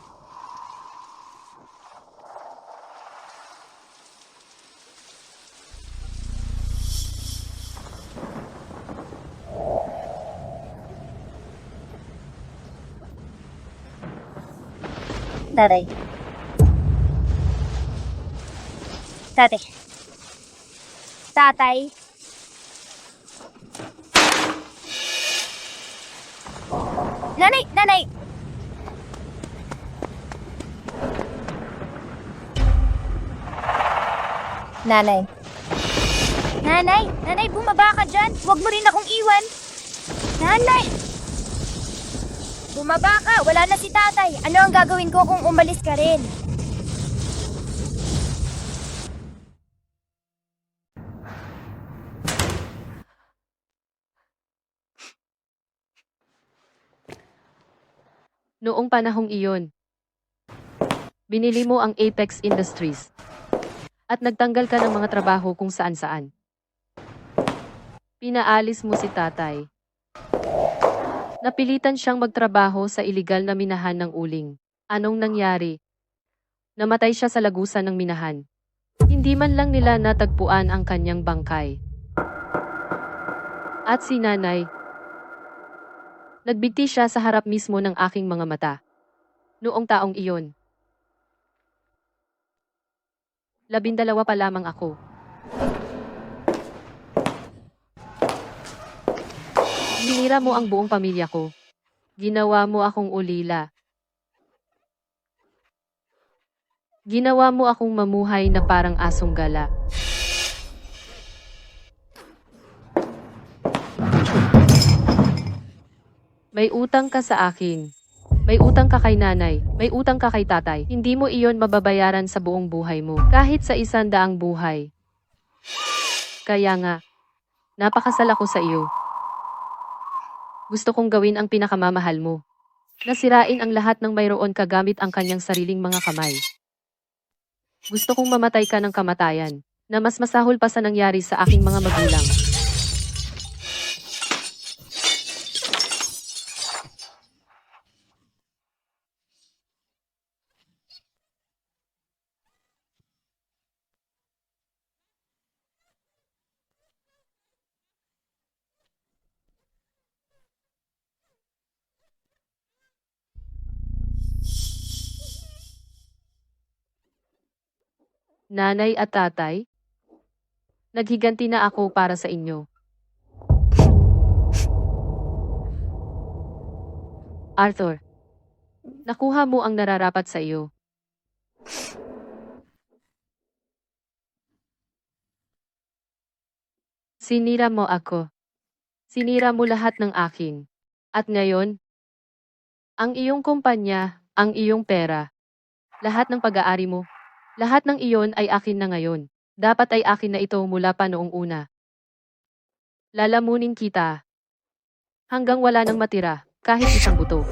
Tatay. Tatay. Tatay. Nanay! Nanay, bumaba ka dyan. Huwag mo rin akong iwan. Nanay! Bumaba ka, wala na si tatay. Ano ang gagawin ko kung umalis ka rin?
Noong panahong iyon, binili mo ang Apex Industries at nagtanggal ka ng mga trabaho kung saan-saan. Pinaalis mo si tatay. Napilitan siyang magtrabaho sa iligal na minahan ng uling. Anong nangyari? Namatay siya sa lagusan ng minahan. Hindi man lang nila natagpuan ang kanyang bangkay. At si nanay, nagbigti siya sa harap mismo ng aking mga mata. Noong taong iyon. 12 pa lamang ako. Hinira mo ang buong pamilya ko. Ginawa mo akong ulila. Ginawa mo akong mamuhay na parang asong gala. May utang ka sa akin. May utang ka kay nanay. May utang ka kay tatay. Hindi mo iyon mababayaran sa buong buhay mo. Kahit sa 100 buhay. Kaya nga, napakasal ako sa iyo. Gusto kong gawin ang pinakamamahal mo. Nasirain ang lahat ng mayroon ka gamit ang kanyang sariling mga kamay. Gusto kong mamatay ka ng kamatayan, na mas masahol pa sa nangyari sa aking mga magulang. Nanay at tatay, naghiganti na ako para sa inyo. Arthur, Nakuha mo ang nararapat sa iyo. Sinira mo ako. Sinira mo lahat ng akin. At ngayon, ang iyong kumpanya, ang iyong pera, lahat ng pag-aari mo, lahat ng iyon ay akin na ngayon. Dapat ay akin na ito mula pa noong una. Lalamunin kita. Hanggang wala nang matira, kahit isang buto.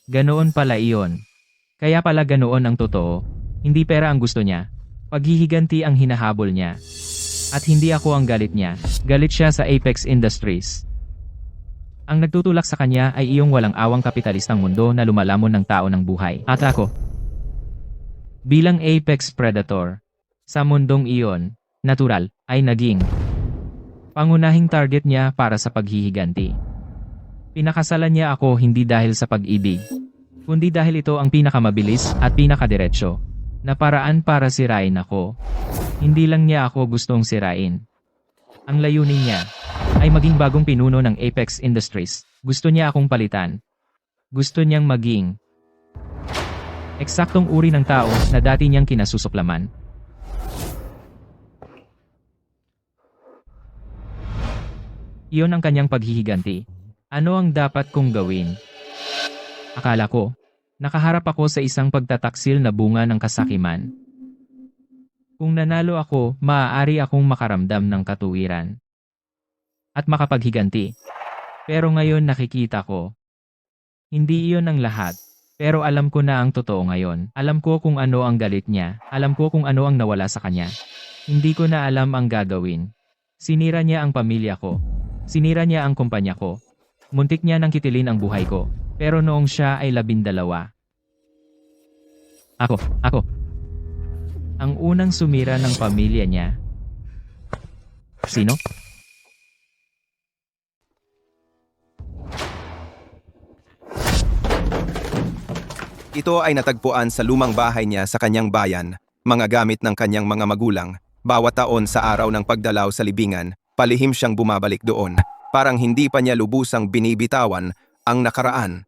Ganoon pala iyon. Kaya pala ganoon ang totoo. Hindi pera ang gusto niya. Paghihiganti ang hinahabol niya. At hindi ako ang galit niya. Galit siya sa Apex Industries. Ang nagtutulak sa kanya ay iyong walang awang kapitalistang mundo na lumalamon ng tao ng buhay. At ako, bilang Apex Predator, sa mundong iyon, natural, ay naging pangunahing target niya para sa paghihiganti. Pinakasalan niya ako hindi dahil sa pag-ibig, kundi dahil ito ang pinakamabilis at pinakadiretso na paraan para sirain ako. Hindi lang niya ako gustong sirain. Ang layunin niya ay maging bagong pinuno ng Apex Industries. Gusto niya akong palitan. Gusto niyang maging eksaktong uri ng tao na dati niyang kinasusuklaman. Iyon ang kanyang paghihiganti. Ano ang dapat kong gawin? Akala ko, nakaharap ako sa isang pagtataksil na bunga ng kasakiman. Kung nanalo ako, maaari akong makaramdam ng katuwiran at makapaghiganti. Pero ngayon nakikita ko, hindi iyon ang lahat. Pero alam ko na ang totoo ngayon. Alam ko kung ano ang galit niya. Alam ko kung ano ang nawala sa kanya. Hindi ko na alam ang gagawin. Sinira niya ang pamilya ko. Sinira niya ang kumpanya ko. Muntik niya nang kitilin ang buhay ko. Pero noong siya ay 12. Ako. Ang unang sumira ng pamilya niya. Sino?
Ito ay natagpuan sa lumang bahay niya sa kanyang bayan, mga gamit ng kanyang mga magulang. Bawat taon sa araw ng pagdalaw sa libingan, palihim siyang bumabalik doon. Parang hindi pa niya lubusang binibitawan ang nakaraan.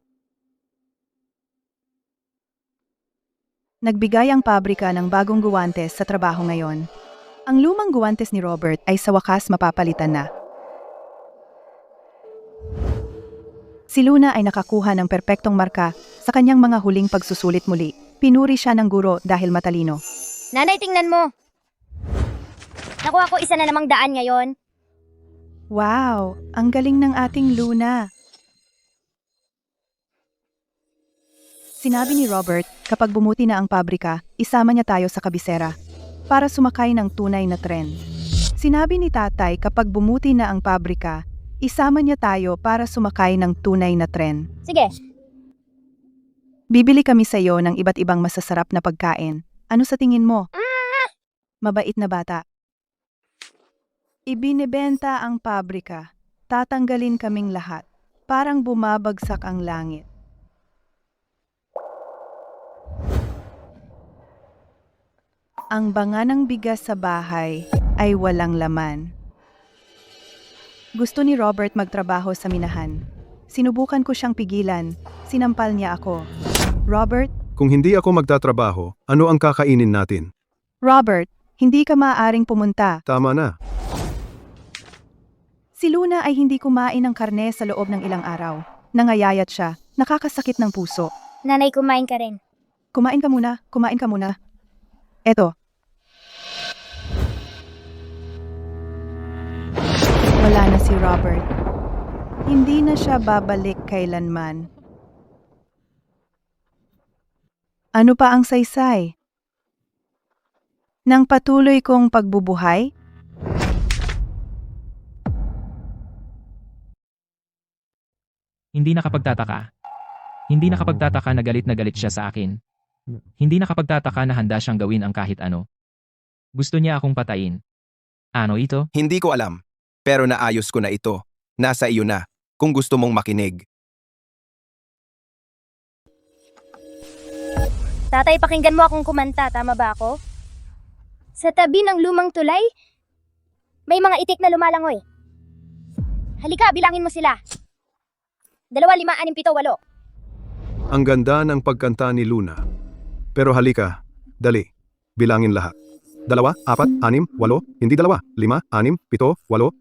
Nagbigay ang pabrika ng bagong guwantes sa trabaho ngayon. Ang lumang guwantes ni Robert ay sa wakas mapapalitan na. Si Luna ay nakakuha ng perpektong marka sa kanyang mga huling pagsusulit muli. Pinuri siya ng guro dahil matalino.
Nanay, tingnan mo. Nakuha ko isa na namang daan ngayon.
Wow, ang galing ng ating Luna. Sinabi ni Robert, kapag bumuti na ang pabrika, isama niya tayo sa kabisera para sumakay ng tunay na tren. Sinabi ni tatay, kapag bumuti na ang pabrika, isama niya tayo para sumakay ng tunay na tren.
Sige.
Bibili kami sa iyo ng iba't ibang masasarap na pagkain. Ano sa tingin mo? Mabait na bata. Ibinebenta ang pabrika. Tatanggalin kaming lahat. Parang bumabagsak ang langit. Ang banga ng bigas sa bahay ay walang laman. Gusto ni Robert magtrabaho sa minahan. Sinubukan ko siyang pigilan. Sinampal niya ako. Robert?
Kung hindi ako magtatrabaho, ano ang kakainin natin?
Robert, hindi ka maaaring pumunta.
Tama na.
Si Luna ay hindi kumain ng karne sa loob ng ilang araw. Nangayayat siya. Nakakasakit ng puso.
Nanay, kumain ka rin.
Kumain ka muna. Kumain ka muna. Eto. Wala na si Robert. Hindi na siya babalik kailanman. Ano pa ang saysay? Nang patuloy kong pagbubuhay?
Hindi nakapagtataka. Hindi nakapagtataka na galit siya sa akin. Hindi nakapagtataka na handa siyang gawin ang kahit ano. Gusto niya akong patayin. Ano ito?
Hindi ko alam. Pero naayos ko na ito. Nasa iyo na, kung gusto mong makinig.
Tatay, pakinggan mo akong kumanta. Tama ba ako? Sa tabi ng lumang tulay, may mga itik na lumalangoy. Halika, bilangin mo sila. 2, 5, 6, 7, 8.
Ang ganda ng pagkanta ni Luna. Pero halika, dali, bilangin lahat. 2, 4, 6, 8, hindi 2, 5, 6, 7,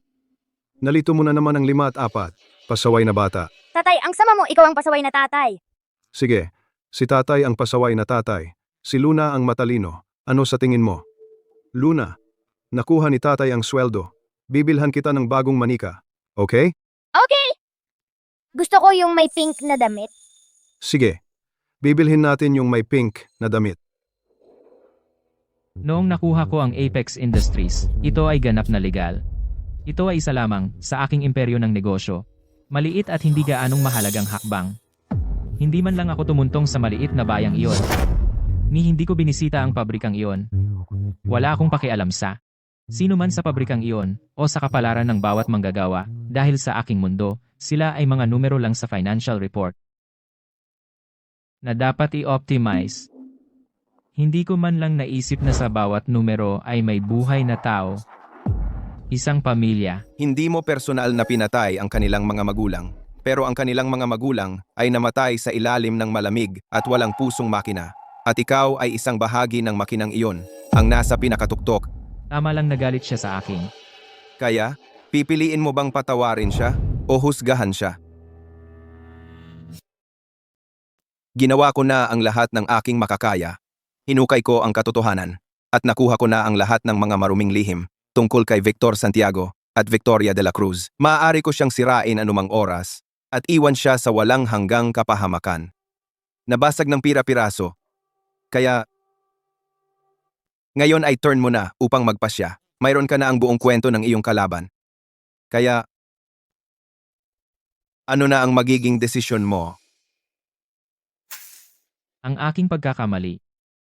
8. Nalito mo na naman ang 5 at 4. Pasaway na bata.
Tatay, ang sama mo, ikaw ang pasaway na tatay.
Sige, si tatay ang pasaway na tatay. Si Luna ang matalino. Ano sa tingin mo? Luna, nakuha ni tatay ang sweldo. Bibilhan kita ng bagong manika. Okay?
Okay! Gusto ko yung may pink na damit.
Sige. Bibilhin natin yung may pink na damit.
Noong nakuha ko ang Apex Industries, ito ay ganap na legal. Ito ay isa lamang sa aking imperyo ng negosyo. Maliit at hindi gaanong mahalagang hakbang. Hindi man lang ako tumuntong sa maliit na bayang iyon. Ni hindi ko binisita ang pabrikang iyon. Wala akong pakialam sa sino man sa pabrikang iyon o sa kapalaran ng bawat manggagawa dahil sa aking mundo, sila ay mga numero lang sa financial report na dapat i-optimize. Hindi ko man lang naisip na sa bawat numero ay may buhay na tao. Isang pamilya.
Hindi mo personal na pinatay ang kanilang mga magulang, pero ang kanilang mga magulang ay namatay sa ilalim ng malamig at walang pusong makina. At ikaw ay isang bahagi ng makinang iyon, ang nasa pinakatuktok.
Tama lang nagalit siya sa akin.
Kaya, pipiliin mo bang patawarin siya o husgahan siya? Ginawa ko na ang lahat ng aking makakaya. Hinukay ko ang katotohanan at nakuha ko na ang lahat ng mga maruming lihim tungkol kay Victor Santiago at Victoria de la Cruz. Maaari ko siyang sirain anumang oras at iwan siya sa walang hanggang kapahamakan. Nabasag ng pira-piraso. Kaya, ngayon ay turn mo na upang magpasya. Mayroon ka na ang buong kwento ng iyong kalaban. Kaya, ano na ang magiging desisyon mo?
Ang aking pagkakamali.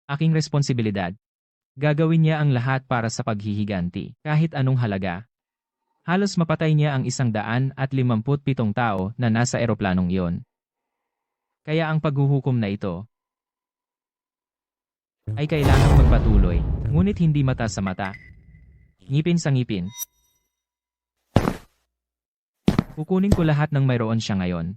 Aking responsibilidad. Gagawin niya ang lahat para sa paghihiganti, kahit anong halaga. Halos mapatay niya ang 157 tao na nasa eroplanong iyon. Kaya ang paghuhukom na ito ay kailangang magpatuloy, ngunit hindi mata sa mata. Ngipin sa ngipin. Kukunin ko lahat ng mayroon siya ngayon.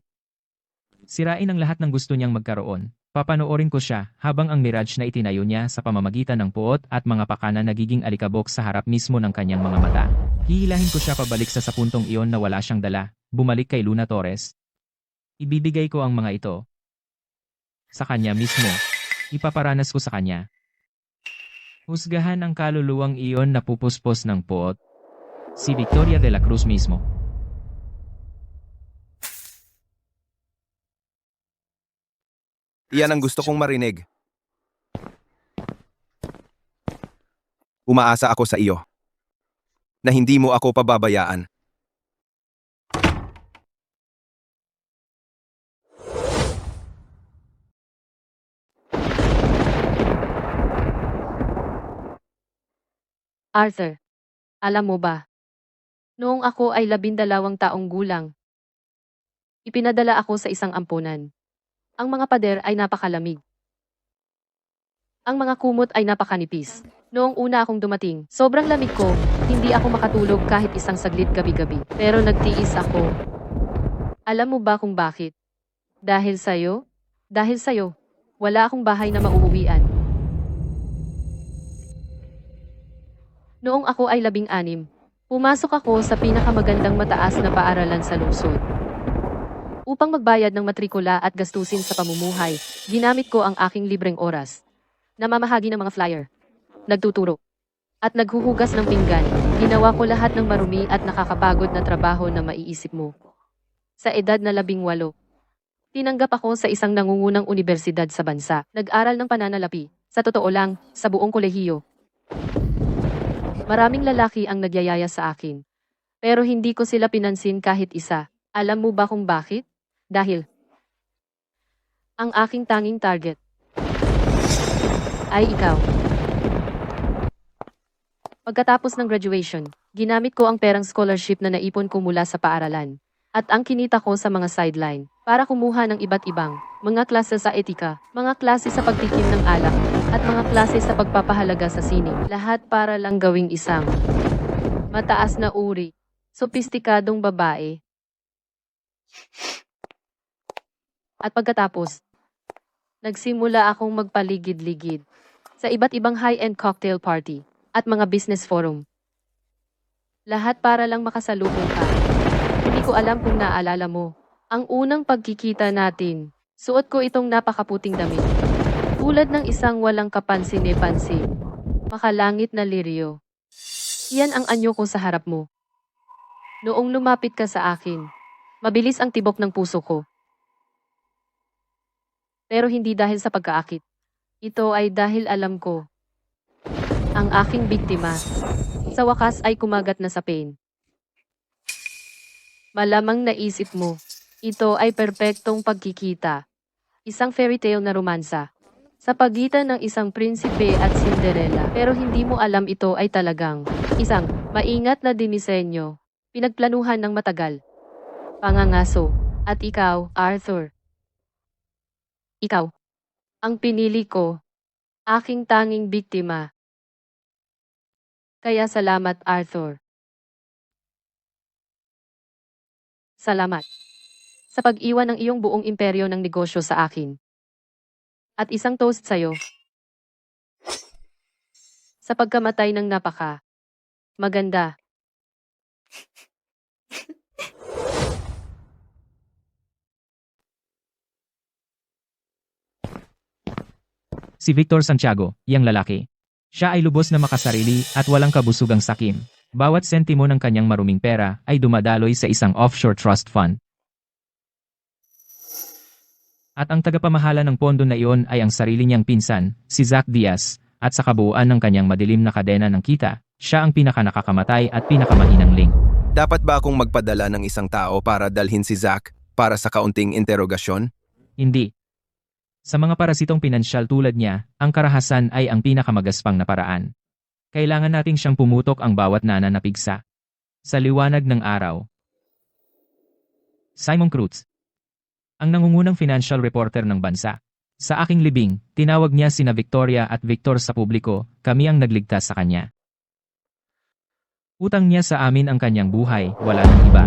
Sirain ang lahat ng gusto niyang magkaroon. Papanoorin ko siya habang ang mirage na itinayo niya sa pamamagitan ng puot at mga pakana nagiging alikabok sa harap mismo ng kanyang mga mata. Hihilahin ko siya pabalik sa puntong iyon na wala siyang dala, bumalik kay Luna Torres. Ibibigay ko ang mga ito sa kanya mismo. Ipaparanas ko sa kanya. Husgahan ang kaluluwang iyon na pupuspos ng puot. Si Victoria de la Cruz mismo.
Iyan ang gusto kong marinig. Umaasa ako sa iyo na hindi mo ako pababayaan.
Arthur, alam mo ba? Noong ako ay 12 taong gulang, ipinadala ako sa isang ampunan. Ang mga pader ay napakalamig. Ang mga kumot ay napakanipis. Noong una akong dumating, sobrang lamig ko, hindi ako makatulog kahit isang saglit gabi-gabi. Pero nagtiis ako. Alam mo ba kung bakit? Dahil sa'yo? Dahil sa'yo, wala akong bahay na mauuwian. Noong ako ay 16, pumasok ako sa pinakamagandang mataas na paaralan sa lungsod. Upang magbayad ng matrikula at gastusin sa pamumuhay, ginamit ko ang aking libreng oras. Namamahagi ng mga flyer. Nagtuturo. At naghuhugas ng pinggan. Ginawa ko lahat ng marumi at nakakapagod na trabaho na maiisip mo. Sa edad na 18, tinanggap ako sa isang nangungunang unibersidad sa bansa. Nag-aral ng pananalapi. Sa totoo lang, sa buong kolehiyo. Maraming lalaki ang nagyayaya sa akin. Pero hindi ko sila pinansin kahit isa. Alam mo ba kung bakit? Dahil ang aking tanging target ay ikaw. Pagkatapos ng graduation, ginamit ko ang perang scholarship na naipon ko mula sa paaralan at ang kinita ko sa mga sideline para kumuha ng iba't ibang mga klase sa etika, mga klase sa pagtikim ng alak, at mga klase sa pagpapahalaga sa sining. Lahat para lang gawing isang mataas na uri, sopistikadong babae. At pagkatapos, nagsimula akong magpaligid-ligid sa iba't ibang high-end cocktail party at mga business forum. Lahat para lang makasalubong ka. Hindi ko alam kung naalala mo. Ang unang pagkikita natin, suot ko itong napakaputing damit. Tulad ng isang walang kapansin-pansin. Makalangit na liryo. Yan ang anyo ko sa harap mo. Noong lumapit ka sa akin, mabilis ang tibok ng puso ko. Pero hindi dahil sa pagkaakit. Ito ay dahil alam ko. Ang aking biktima, sa wakas ay kumagat na sa pain. Malamang naisip mo, ito ay perpektong pagkikita. Isang fairy tale na romansa. Sa pagitan ng isang prinsipe at Cinderella. Pero hindi mo alam ito ay talagang isang maingat na dinisenyo. Pinagplanuhan ng matagal. Pangangaso. At ikaw, Arthur. Ikaw. Ang pinili ko. Aking tanging biktima. Kaya salamat, Arthur. Salamat. Sa pag-iwan ng iyong buong imperyo ng negosyo sa akin. At isang toast sa'yo. Sa pagkamatay ng maganda.
Si Victor Santiago, yang lalaki. Siya ay lubos na makasarili at walang kabusugang sakim. Bawat sentimo ng kanyang maruming pera ay dumadaloy sa isang offshore trust fund. At ang tagapamahala ng pondo na iyon ay ang sarili niyang pinsan, si Zach Diaz, at sa kabuuan ng kanyang madilim na kadena ng kita, siya ang pinakanakakamatay at pinakamahinang link.
Dapat ba akong magpadala ng isang tao para dalhin si Zach para sa kaunting interogasyon?
Hindi. Sa mga parasitong pinansyal tulad niya, ang karahasan ay ang pinakamagaspang na paraan. Kailangan nating siyang pumutok ang bawat nananapigsa. Sa liwanag ng araw. Simon Cruz, ang nangungunang financial reporter ng bansa. Sa aking libing, tinawag niya sina Victoria at Victor sa publiko, kami ang nagligtas sa kanya. Utang niya sa amin ang kanyang buhay, wala nang iba.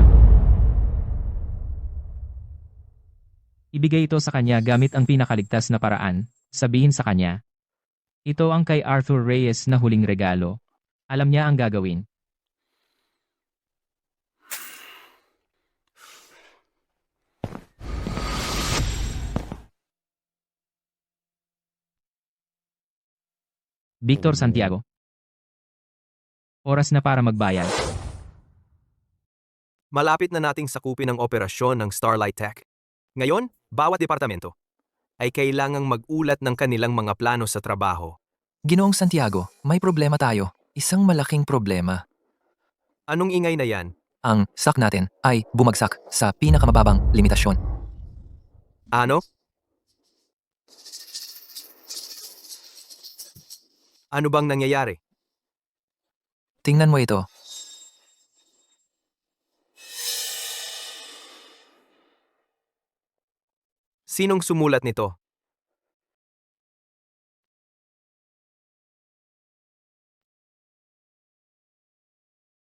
Ibigay ito sa kanya gamit ang pinakaligtas na paraan, sabihin sa kanya. Ito ang kay Arthur Reyes na huling regalo. Alam niya ang gagawin. Victor Santiago. Oras na para magbayad.
Malapit na nating sakupin ang operasyon ng Starlight Tech. Ngayon, bawat departamento ay kailangang mag-ulat ng kanilang mga plano sa trabaho.
Ginoong Santiago, may problema tayo. Isang malaking problema.
Anong ingay na yan?
Ang stock natin ay bumagsak sa pinakamababang limitasyon.
Ano? Ano bang nangyayari?
Tingnan mo ito.
Sinong sumulat nito?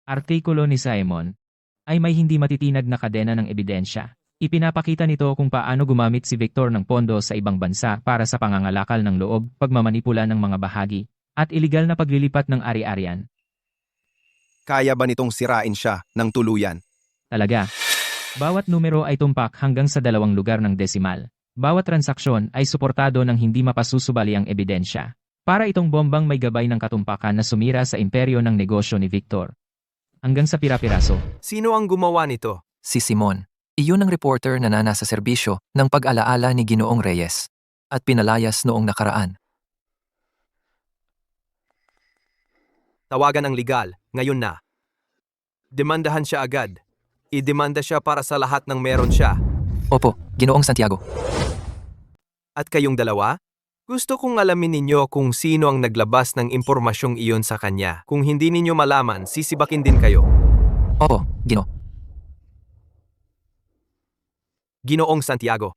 Artikulo ni Simon ay may hindi matitinag na kadena ng ebidensya. Ipinapakita nito kung paano gumamit si Victor ng pondo sa ibang bansa para sa pangangalakal ng loob, pagmamanipula ng mga bahagi, at iligal na paglilipat ng ari-arian.
Kaya ba nitong sirain siya ng tuluyan?
Talaga. Bawat numero ay tumpak hanggang sa 2 lugar ng desimal. Bawat transaksyon ay suportado ng hindi mapasusubali ang ebidensya. Para itong bombang may gabay ng katumpakan na sumira sa imperyo ng negosyo ni Victor. Hanggang sa pira-piraso.
Sino ang gumawa nito?
Si Simon. Iyon ang reporter na nasa serbisyo ng pag-alaala ni Ginoong Reyes. At pinalayas noong nakaraan.
Tawagan ang legal, ngayon na. Demandahan siya agad. Idemanda siya para sa lahat ng meron siya.
Opo, Ginoong Santiago.
At kayong dalawa? Gusto kong alamin ninyo kung sino ang naglabas ng impormasyong iyon sa kanya. Kung hindi ninyo malaman, sisibakin din kayo.
Opo, Gino.
Ginoong Santiago.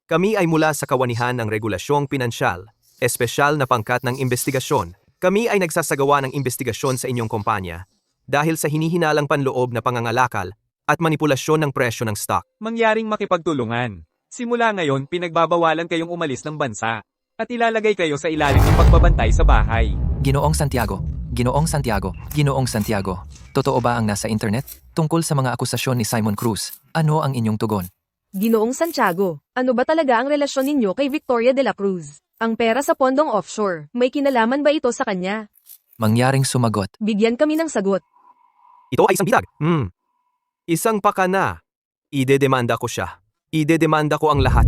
Kami ay mula sa kawanihan ng regulasyong pinansyal, espesyal na pangkat ng investigasyon. Kami ay nagsasagawa ng investigasyon sa inyong kumpanya dahil sa hinihinalang panloob na pangangalakal at manipulasyon ng presyo ng stock.
Mangyaring makipagtulungan. Simula ngayon, pinagbabawalan kayong umalis ng bansa. At ilalagay kayo sa ilalim ng pagbabantay sa bahay.
Ginoong Santiago, Ginoong Santiago, Ginoong Santiago. Totoo ba ang nasa internet? Tungkol sa mga akusasyon ni Simon Cruz, ano ang inyong tugon?
Ginoong Santiago, ano ba talaga ang relasyon ninyo kay Victoria de la Cruz? Ang pera sa pondong offshore, may kinalaman ba ito sa kanya?
Mangyaring sumagot.
Bigyan kami ng sagot.
Ito ay isang bitag. Isang pakana. Idedemanda ko siya. Idedemanda ko ang lahat.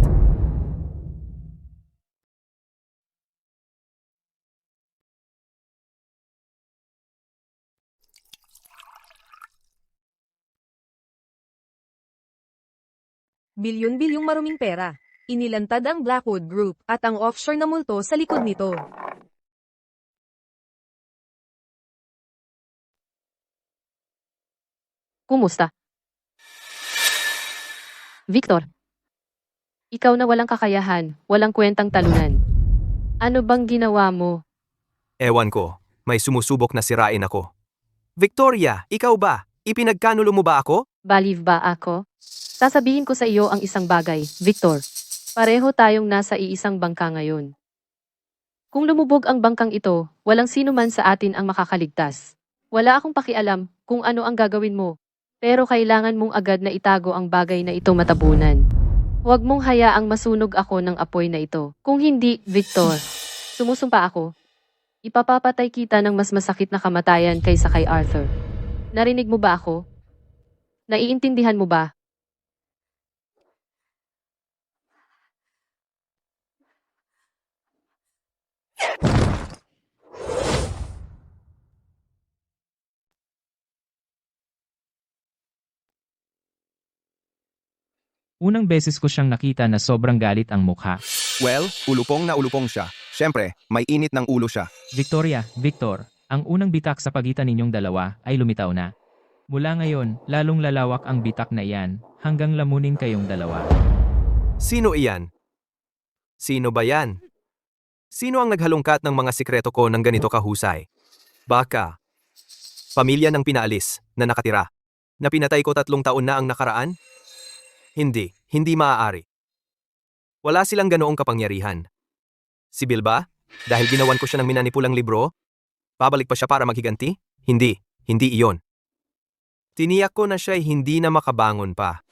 Bilyon-bilyong maruming pera. Inilantad ang Blackwood Group at ang offshore na multo sa likod nito.
Kumusta? Victor. Ikaw na walang kakayahan, walang kwentang talunan. Ano bang ginawa mo?
Ewan ko, may sumusubok na sirain ako. Victoria, ikaw ba? Ipinagkanulo mo ba ako?
Balieve ba ako? Sasabihin ko sa iyo ang isang bagay, Victor. Pareho tayong nasa iisang bangka ngayon. Kung lumubog ang bangkang ito, walang sino man sa atin ang makakaligtas. Wala akong pakialam kung ano ang gagawin mo. Pero kailangan mong agad na itago ang bagay na ito matabunan. Huwag mong hayaang masunog ako ng apoy na ito. Kung hindi, Victor, sumusumpa ako. Ipapapatay kita ng mas masakit na kamatayan kaysa kay Arthur. Narinig mo ba ako? Naiintindihan mo ba?
Unang beses ko siyang nakita na sobrang galit ang mukha.
Well, ulupong na ulupong siya. Siyempre, may init ng ulo siya.
Victoria, Victor, ang unang bitak sa pagitan ninyong dalawa ay lumitaw na. Mula ngayon, lalong lalawak ang bitak na iyan hanggang lamunin kayong dalawa.
Sino iyan? Sino ba yan? Sino ang naghalungkat ng mga sikreto ko ng ganito kahusay? Baka, pamilya ng pinaalis na nakatira, na pinatay ko 3 taon na ang nakaraan? Hindi maaari. Wala silang ganoong kapangyarihan. Si Bill ba? Dahil ginawan ko siya ng minanipulang libro? Babalik pa siya para maghiganti? Hindi iyon. Tiniyak ko na siya'y hindi na makabangon pa.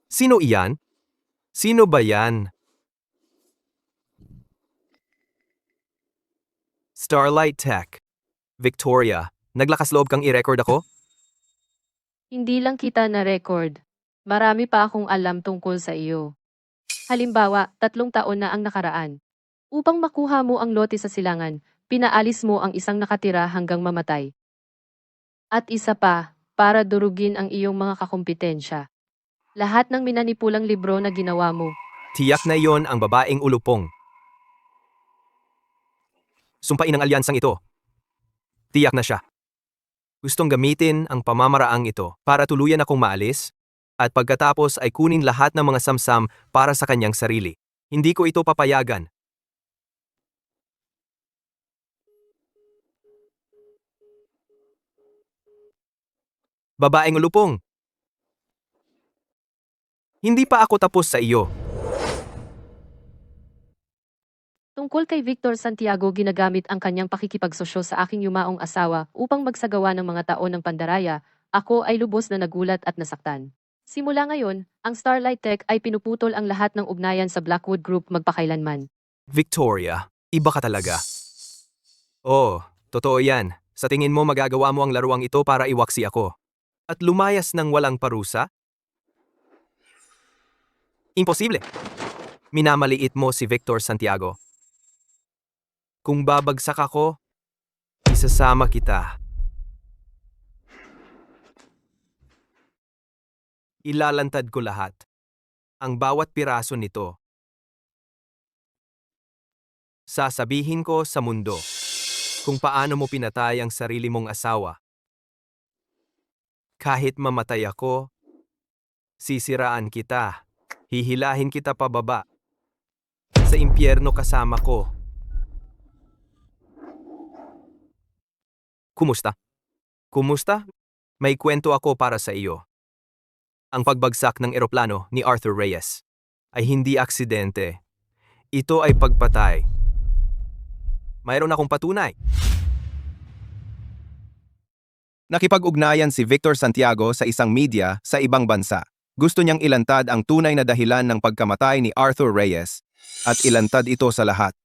Sino iyan? Sino ba yan? Starlight Tech. Victoria, naglakas loob kang i-record ako?
Hindi lang kita na record. Marami pa akong alam tungkol sa iyo. Halimbawa, 3 taon na ang nakaraan. Upang makuha mo ang lote sa silangan, pinaalis mo ang isang nakatira hanggang mamatay. At isa pa, para durugin ang iyong mga kakumpetensya. Lahat ng minanipulang libro na ginawa mo.
Tiyak na iyon ang babaeng ulupong. Sumpain ang alyansang ito. Tiyak na siya. Gustong gamitin ang pamamaraang ito para tuluyan akong maalis at pagkatapos ay kunin lahat ng mga samsam para sa kanyang sarili. Hindi ko ito papayagan. Babaeng ulupong. Hindi pa ako tapos sa iyo.
Tungkol kay Victor Santiago, ginagamit ang kanyang pakikipagsosyo sa aking yumaong asawa upang magsagawa ng mga taon ng pandaraya. Ako ay lubos na nagulat at nasaktan. Simula ngayon, ang Starlight Tech ay pinuputol ang lahat ng ugnayan sa Blackwood Group magpakailanman.
Victoria, iba ka talaga. Oh, totoo yan. Sa tingin mo magagawa mo ang laruang ito para iwaksi ako. At lumayas ng walang parusa? Imposible. Minamaliit mo si Victor Santiago. Kung babagsak ako, isasama kita. Ilalantad ko lahat. Ang bawat piraso nito. Sasabihin ko sa mundo kung paano mo pinatay ang sarili mong asawa. Kahit mamatay ako, sisiraan kita. Hihilahin kita pababa. Sa impyerno kasama ko. Kumusta? Kumusta? May kwento ako para sa iyo. Ang pagbagsak ng eroplano ni Arthur Reyes ay hindi aksidente. Ito ay pagpatay. Mayroon akong patunay. Nakipag-ugnayan si Victor Santiago sa isang media sa ibang bansa. Gusto niyang ilantad ang tunay na dahilan ng pagkamatay ni Arthur Reyes at ilantad ito sa lahat.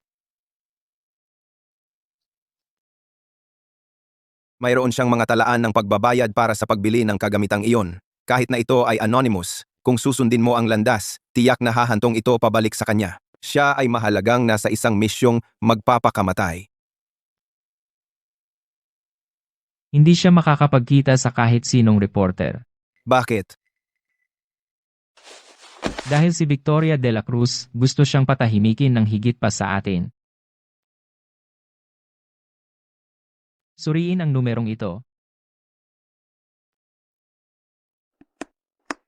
Mayroon siyang mga talaan ng pagbabayad para sa pagbili ng kagamitang iyon. Kahit na ito ay anonymous, kung susundin mo ang landas, tiyak na hahantong ito pabalik sa kanya. Siya ay mahalagang nasa isang misyong magpapakamatay.
Hindi siya makakapagkita sa kahit sinong reporter.
Bakit?
Dahil si Victoria de la Cruz gusto siyang patahimikin ng higit pa sa atin. Suriin ang numerong ito.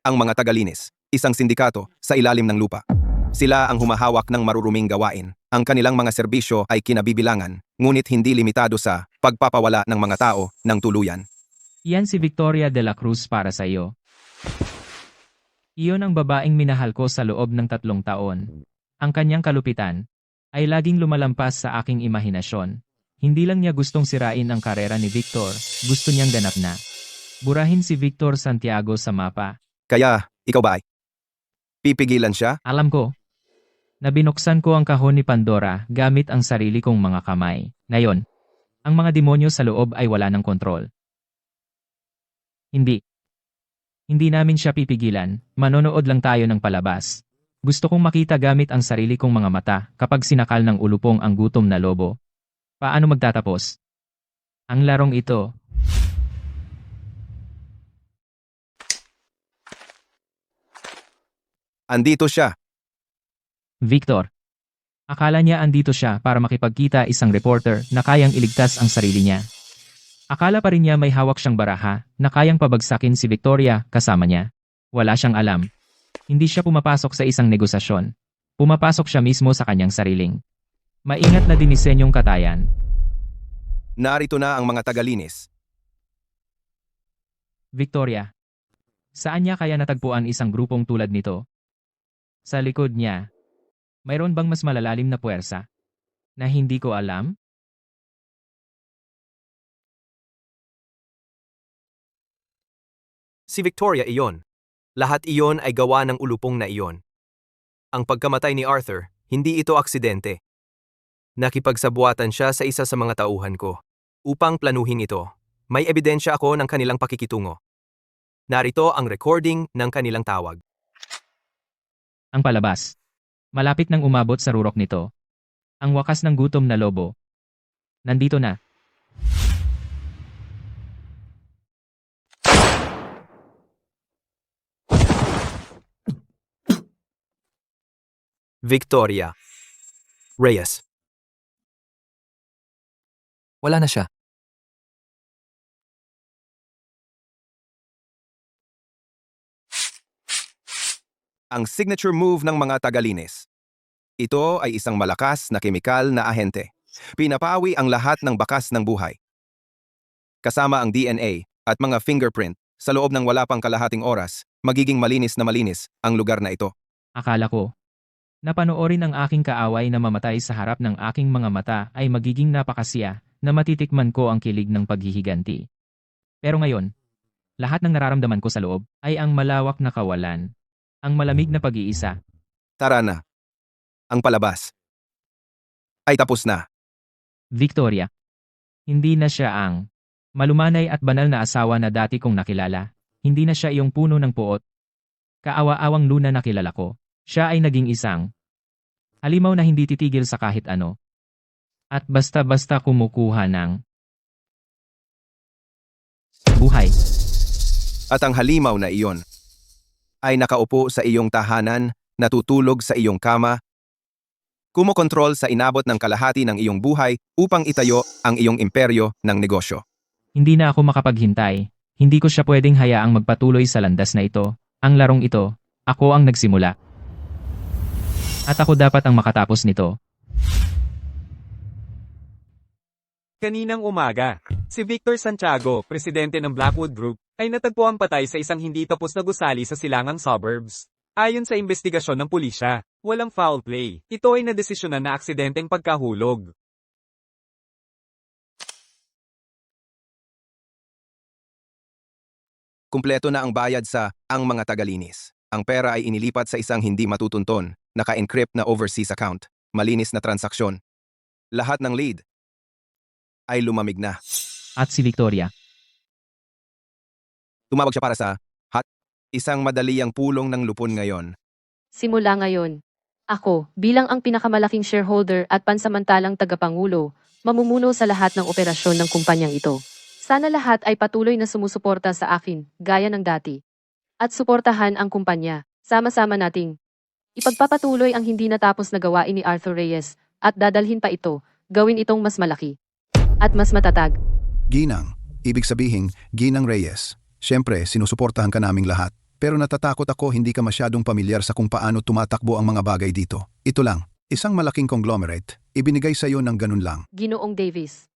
Ang mga tagalinis, isang sindikato sa ilalim ng lupa. Sila ang humahawak ng maruruming gawain. Ang kanilang mga serbisyo ay kinabibilangan, ngunit hindi limitado sa pagpapawala ng mga tao ng tuluyan.
Iyan si Victoria de la Cruz para sa iyo. Iyon ang babaeng minahal ko sa loob ng 3 taon. Ang kanyang kalupitan ay laging lumalampas sa aking imahinasyon. Hindi lang niya gustong sirain ang karera ni Victor, gusto niyang ganap na burahin si Victor Santiago sa mapa.
Kaya, ikaw ba ay pipigilan siya?
Alam ko na binuksan ko ang kahon ni Pandora gamit ang sarili kong mga kamay. Ngayon, ang mga demonyo sa loob ay wala ng kontrol. Hindi namin siya pipigilan, manonood lang tayo ng palabas. Gusto kong makita gamit ang sarili kong mga mata kapag sinakal ng ulupong ang gutom na lobo. Paano magtatapos ang larong ito?
Andito siya.
Victor. Akala niya andito siya para makipagkita isang reporter na kayang iligtas ang sarili niya. Akala pa rin niya may hawak siyang baraha na kayang pabagsakin si Victoria kasama niya. Wala siyang alam. Hindi siya pumapasok sa isang negosasyon. Pumapasok siya mismo sa kanyang sariling maingat na dinisenyong katayan.
Narito na ang mga tagalinis.
Victoria. Saan niya kaya natagpuan isang grupong tulad nito? Sa likod niya. Mayroon bang mas malalalim na puwersa na hindi ko alam?
Si Victoria iyon. Lahat iyon ay gawa ng ulupong na iyon. Ang pagkamatay ni Arthur, hindi ito aksidente. Nakipagsabuatan siya sa isa sa mga tauhan ko. Upang planuhin ito, may ebidensya ako ng kanilang pakikitungo. Narito ang recording ng kanilang tawag.
Ang palabas. Malapit nang umabot sa rurok nito. Ang wakas ng gutom na lobo. Nandito na.
Victoria Reyes.
Wala na siya.
Ang signature move ng mga tagalinis. Ito ay isang malakas na kemikal na ahente. Pinapawi ang lahat ng bakas ng buhay. Kasama ang DNA at mga fingerprint, sa loob ng wala pang kalahating oras, magiging malinis na malinis ang lugar na ito.
Akala ko. Napanoorin ang aking kaaway na mamatay sa harap ng aking mga mata ay magiging napakasiya na matitikman ko ang kilig ng paghihiganti. Pero ngayon, lahat ng nararamdaman ko sa loob ay ang malawak na kawalan. Ang malamig na pag-iisa.
Tara na. Ang palabas ay tapos na.
Victoria. Hindi na siya ang malumanay at banal na asawa na dati kong nakilala. Hindi na siya iyong puno ng puot. Kaawa-awang Luna na kilala ko. Siya ay naging isang halimaw na hindi titigil sa kahit ano. At basta-basta kumukuha ng buhay.
At ang halimaw na iyon ay nakaupo sa iyong tahanan, natutulog sa iyong kama, kumokontrol sa inabot ng kalahati ng iyong buhay upang itayo ang iyong imperyo ng negosyo.
Hindi na ako makapaghintay. Hindi ko siya pwedeng hayaang magpatuloy sa landas na ito. Ang larong ito, ako ang nagsimula. At ako dapat ang makatapos nito.
Kaninang umaga, Si Victor Santiago, presidente ng Blackwood Group, ay natagpuan patay sa isang hindi tapos na gusali sa silangang suburbs. Ayon sa investigasyon ng pulisya, walang foul play. Ito ay nadesisyonan na aksidenteng pagkahulog.
Kumpleto na ang bayad sa ang mga tagalinis. Ang pera ay inilipat sa isang hindi matutunton, naka-encrypt na overseas account, malinis na transaksyon. Lahat ng lead ay lumamig na.
At si Victoria.
Tumawag siya para sa isang madaliang pulong ng lupon ngayon.
Simula ngayon, ako, bilang ang pinakamalaking shareholder at pansamantalang tagapangulo, mamumuno sa lahat ng operasyon ng kumpanyang ito. Sana lahat ay patuloy na sumusuporta sa akin, gaya ng dati. At suportahan ang kumpanya. Sama-sama nating ipagpapatuloy ang hindi natapos na gawain ni Arthur Reyes at dadalhin pa ito, gawin itong mas malaki at mas matatag.
Ginang, ibig sabihin, Ginang Reyes. Siyempre, sinusuportahan ka naming lahat. Pero natatakot ako hindi ka masyadong pamilyar sa kung paano tumatakbo ang mga bagay dito. Ito lang, isang malaking conglomerate, ibinigay sa iyo ng ganun lang.
Ginoong Davis.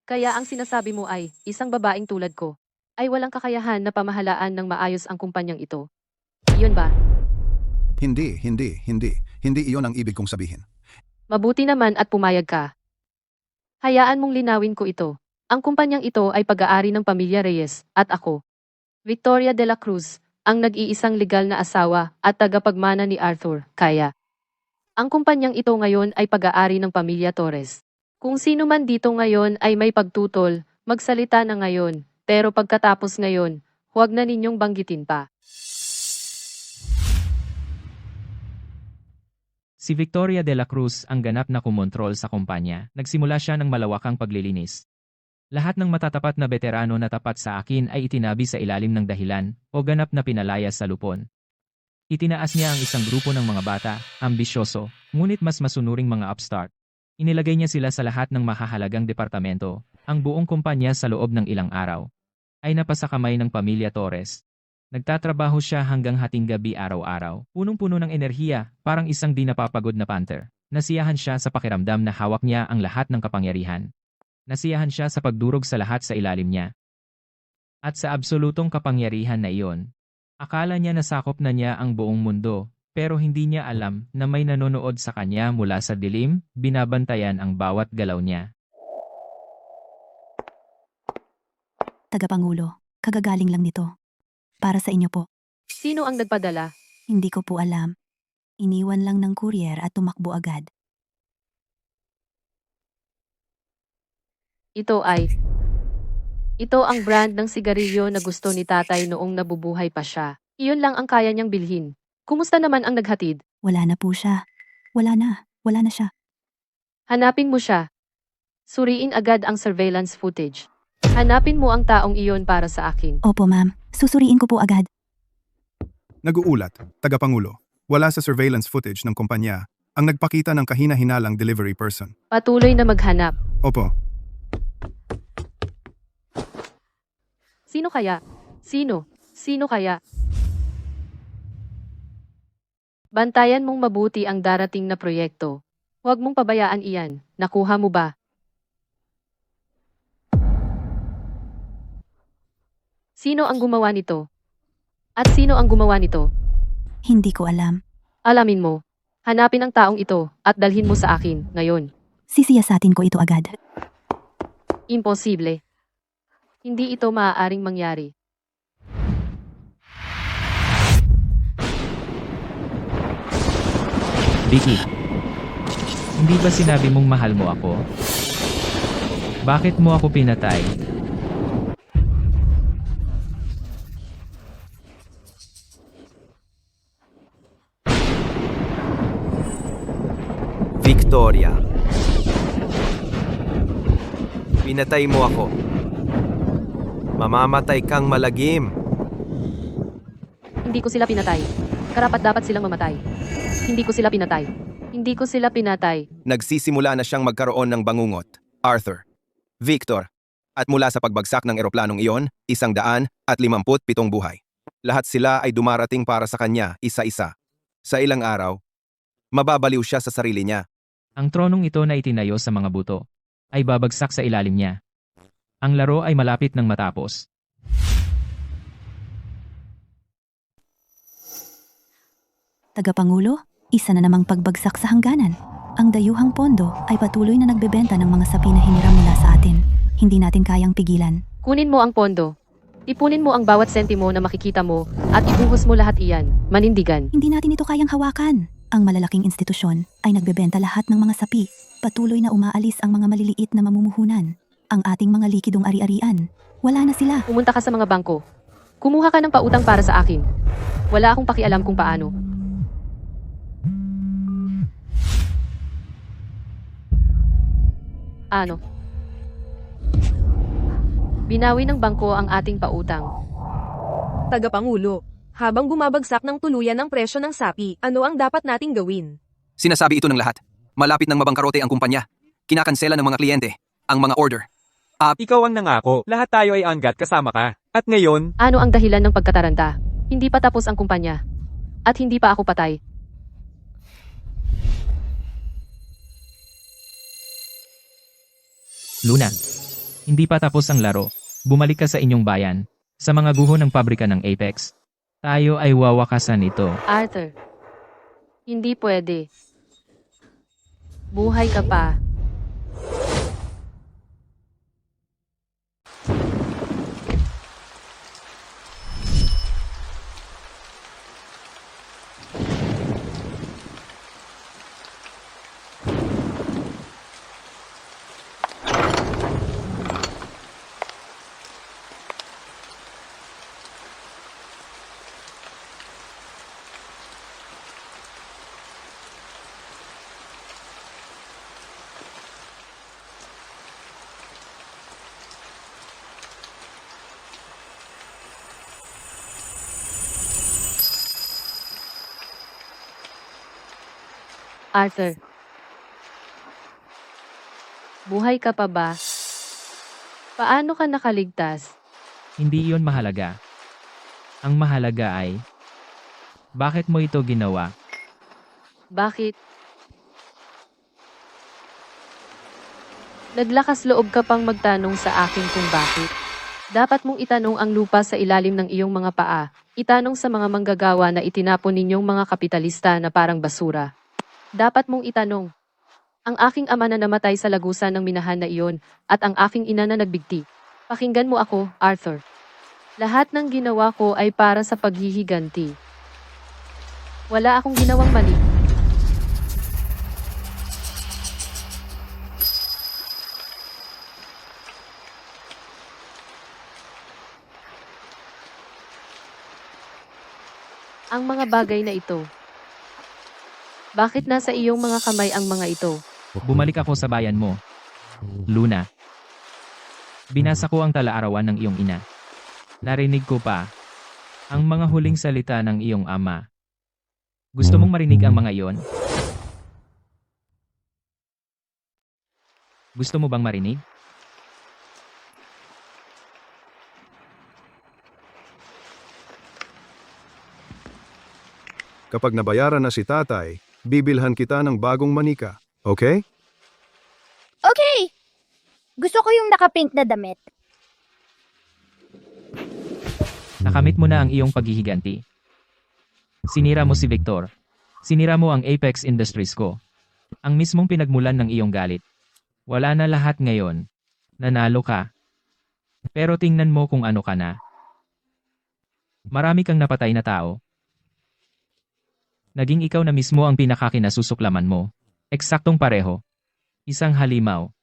Kaya ang sinasabi mo ay, isang babaeng tulad ko, ay walang kakayahan na pamahalaan ng maayos ang kumpanyang ito. Iyon ba?
Hindi iyon ang ibig kong sabihin.
Mabuti naman at pumayag ka. Hayaan mong linawin ko ito. Ang kumpanyang ito ay pag-aari ng pamilya Reyes, at ako. Victoria de la Cruz, ang nag-iisang legal na asawa at tagapagmana ni Arthur, kaya. Ang kumpanyang ito ngayon ay pag-aari ng pamilya Torres. Kung sino man dito ngayon ay may pagtutol, magsalita na ngayon, pero pagkatapos ngayon, huwag na ninyong banggitin pa.
Si Victoria de la Cruz ang ganap na kumontrol sa kumpanya. Nagsimula siya ng malawakang paglilinis. Lahat ng matatapat na veterano na tapat sa akin ay itinabi sa ilalim ng dahilan o ganap na pinalayas sa lupon. Itinaas niya ang isang grupo ng mga bata, ambisyoso, ngunit mas masunuring mga upstart. Inilagay niya sila sa lahat ng mahahalagang departamento, ang buong kumpanya sa loob ng ilang araw. Ay napasa kamay ng pamilya Torres. Nagtatrabaho siya hanggang hating gabi araw-araw, punong-puno ng enerhiya, parang isang di napapagod na panther. Nasiyahan siya sa pakiramdam na hawak niya ang lahat ng kapangyarihan. Nasiyahan siya sa pagdurog sa lahat sa ilalim niya. At sa absolutong kapangyarihan na iyon, akala niya nasakop na niya ang buong mundo, pero hindi niya alam na may nanonood sa kanya mula sa dilim, binabantayan ang bawat galaw niya.
Tagapangulo, kagagaling lang nito. Para sa inyo po.
Sino ang nagpadala?
Hindi ko po alam. Iniwan lang ng courier at tumakbo agad.
Ito ang brand ng sigarilyo na gusto ni tatay noong nabubuhay pa siya. Iyon lang ang kaya niyang bilhin. Kumusta naman ang naghatid?
Wala na po siya. Wala na siya.
Hanapin mo siya. Suriin agad ang surveillance footage. Hanapin mo ang taong iyon para sa akin.
Opo ma'am, susuriin ko po agad.
Nag-uulat, tagapangulo, wala sa surveillance footage ng kumpanya ang nagpakita ng kahina-hinalang delivery person.
Patuloy na maghanap.
Opo,
Sino kaya? Sino kaya? Bantayan mong mabuti ang darating na proyekto. Huwag mong pabayaan iyan. Nakuha mo ba? Sino ang gumawa nito? At sino ang gumawa nito?
Hindi ko alam.
Alamin mo. Hanapin ang taong ito at dalhin mo sa akin ngayon.
Sisiyasatin ko ito agad.
Imposible. Hindi ito maaaring mangyari.
Vicky, hindi ba sinabi mong mahal mo ako? Bakit mo ako pinatay?
Victoria. Pinatay mo ako. Mamamatay kang malagim.
Hindi ko sila pinatay. Karapat-dapat silang mamatay. Hindi ko sila pinatay. Hindi ko sila pinatay.
Nagsisimula na siyang magkaroon ng bangungot. Arthur, Victor, at mula sa pagbagsak ng eroplanong iyon, 157 buhay. Lahat sila ay dumarating para sa kanya, isa-isa. Sa ilang araw, mababaliw siya sa sarili niya.
Ang tronong ito na itinayo sa mga buto ay babagsak sa ilalim niya. Ang laro ay malapit ng matapos.
Tagapangulo, isa na namang pagbagsak sa hangganan. Ang dayuhang pondo ay patuloy na nagbebenta ng mga sapi na hiniram nila sa atin. Hindi natin kayang pigilan.
Kunin mo ang pondo. Ipunin mo ang bawat sentimo na makikita mo at ibuhos mo lahat iyan, manindigan.
Hindi natin ito kayang hawakan. Ang malalaking institusyon ay nagbebenta lahat ng mga sapi. Patuloy na umaalis ang mga maliliit na mamumuhunan. Ang ating mga likidong ari-arian. Wala na sila.
Pumunta ka sa mga bangko. Kumuha ka ng pautang para sa akin. Wala akong pakialam kung paano. Ano? Binawi ng bangko ang ating pautang.
Tagapangulo, habang bumabagsak ng tuluyan ang presyo ng sapi, ano ang dapat nating gawin?
Sinasabi ito ng lahat. Malapit ng mabangkarote ang kumpanya. Kinakansela ng mga kliyente. Ang mga order.
Ikaw ang nangako, lahat tayo ay anggat kasama ka. At ngayon,
Ano ang dahilan ng pagkataranta? Hindi pa tapos ang kumpanya. At hindi pa ako patay.
Luna, hindi pa tapos ang laro. Bumalik ka sa inyong bayan. Sa mga guho ng pabrika ng Apex. Tayo ay wawakasan ito.
Arthur. Hindi pwede. Buhay ka pa. Arthur. Buhay ka pa ba? Paano ka nakaligtas?
Hindi iyon mahalaga. Ang mahalaga ay, bakit mo ito ginawa?
Bakit? Naglakas loob ka pang magtanong sa akin kung bakit. Dapat mong itanong ang lupa sa ilalim ng iyong mga paa. Itanong sa mga manggagawa na itinapon ninyong mga kapitalista na parang basura. Dapat mong itanong. Ang aking ama na namatay sa lagusan ng minahan na iyon at ang aking ina na nagbigti. Pakinggan mo ako, Arthur. Lahat ng ginawa ko ay para sa paghihiganti. Wala akong ginawang mali. Ang mga bagay na ito. Bakit nasa iyong mga kamay ang mga ito?
Bumalik ako sa bayan mo. Luna. Binasa ko ang talaarawan ng iyong ina. Narinig ko pa ang mga huling salita ng iyong ama. Gusto mong marinig ang mga iyon? Gusto mo bang marinig?
Kapag nabayaran na si tatay, bibilhan kita ng bagong manika. Okay?
Okay! Gusto ko yung naka-pink na damit.
Nakamit mo na ang iyong paghihiganti. Sinira mo si Victor. Sinira mo ang Apex Industries ko. Ang mismong pinagmulan ng iyong galit. Wala na lahat ngayon. Nanalo ka. Pero tingnan mo kung ano ka na. Marami kang napatay na tao. Naging ikaw na mismo ang pinakakinasusuklaman mo. Eksaktong pareho. Isang halimaw.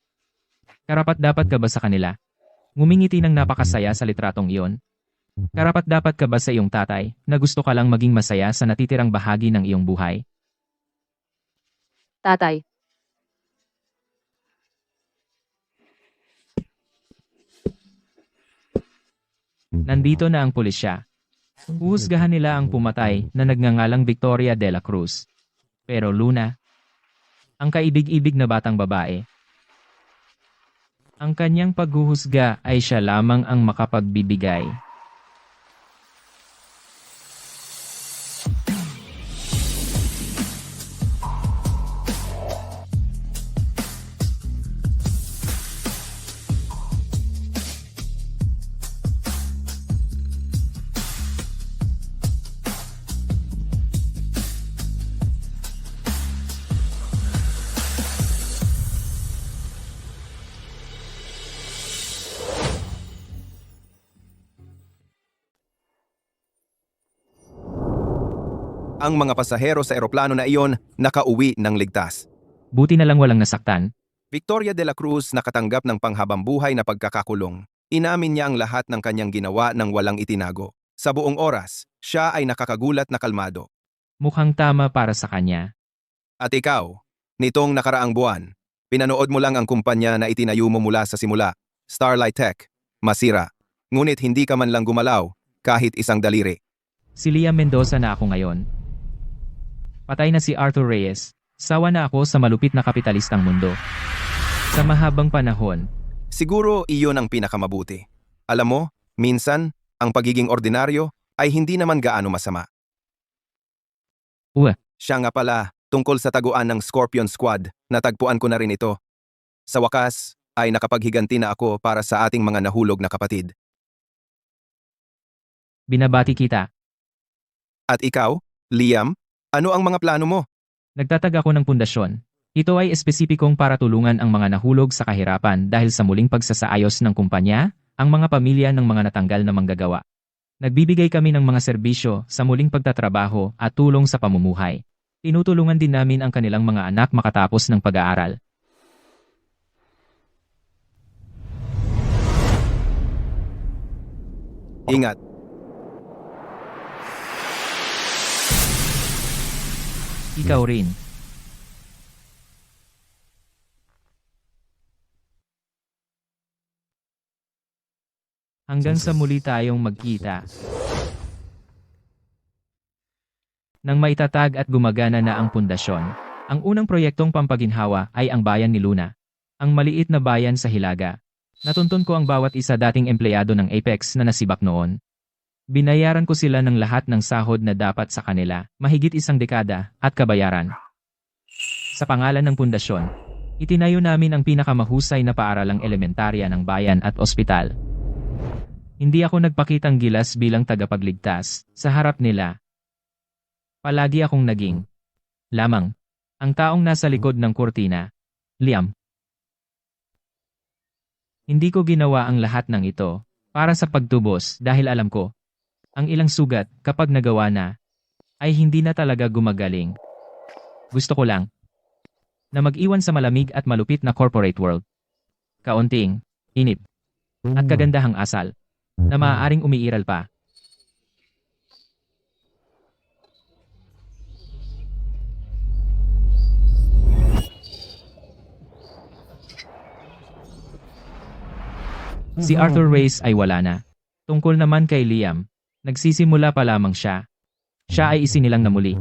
Karapat-dapat ka ba sa kanila? Ngumingiti ng napakasaya sa litratong iyon? Karapat-dapat ka ba sa iyong tatay na gusto ka lang maging masaya sa natitirang bahagi ng iyong buhay?
Tatay.
Nandito na ang pulisya. Huhusgahan nila ang pumatay na nagngangalang Victoria de la Cruz. Pero Luna, ang kaibig-ibig na batang babae, ang kanyang paghuhusga ay siya lamang ang makapagbibigay.
Ang mga pasahero sa eroplano na iyon nakauwi ng ligtas.
Buti na lang walang nasaktan.
Victoria de la Cruz nakatanggap ng panghabambuhay na pagkakakulong. Inamin niya ang lahat ng kanyang ginawa nang walang itinago. Sa buong oras, siya ay nakakagulat na kalmado.
Mukhang tama para sa kanya.
At ikaw, nitong nakaraang buwan, pinanood mo lang ang kumpanya na itinayo mo mula sa simula, Starlight Tech, masira. Ngunit hindi ka man lang gumalaw, kahit isang daliri.
Si Liam Mendoza na ako ngayon. Patay na si Arthur Reyes. Sawa na ako sa malupit na kapitalistang mundo. Sa mahabang panahon,
Siguro iyon ang pinakamabuti. Alam mo, minsan, ang pagiging ordinaryo ay hindi naman gaano masama.
Uwa.
Siya nga pala, tungkol sa taguan ng Scorpion Squad, natagpuan ko na rin ito. Sa wakas, ay nakapaghiganti na ako para sa ating mga nahulog na kapatid.
binabati kita.
At ikaw, Liam, ano ang mga plano mo?
Nagtatag ako ng pundasyon. Ito ay espesipikong para tulungan ang mga nahulog sa kahirapan dahil sa muling pagsasaayos ng kumpanya, ang mga pamilya ng mga natanggal na manggagawa. Nagbibigay kami ng mga serbisyo sa muling pagtatrabaho at tulong sa pamumuhay. Tinutulungan din namin ang kanilang mga anak makatapos ng pag-aaral.
Ingat.
Ikaw rin. Hanggang sa muli tayong magkita. Nang maitatag at gumagana na ang pundasyon, ang unang proyektong pampaginhawa ay ang bayan ni Luna. Ang maliit na bayan sa Hilaga. Natuntun ko ang bawat isa dating empleyado ng Apex na nasibak noon. Binayaran ko sila ng lahat ng sahod na dapat sa kanila, mahigit 1 dekada, at kabayaran. Sa pangalan ng pundasyon, itinayo namin ang pinakamahusay na paaralang elementarya ng bayan at ospital. Hindi ako nagpakitang gilas bilang tagapagligtas sa harap nila. Palagi akong naging lamang ang taong nasa likod ng kurtina, Liam. Hindi ko ginawa ang lahat ng ito para sa pagtubos dahil alam ko, ang ilang sugat kapag nagawa na, ay hindi na talaga gumagaling. Gusto ko lang na mag-iwan sa malamig at malupit na corporate world. Kaunting inip at kagandahang asal na maaaring umiiral pa. Si Arthur Reyes ay wala na. Tungkol naman kay Liam, nagsisimula pa lamang siya. Siya ay isinilang na muli.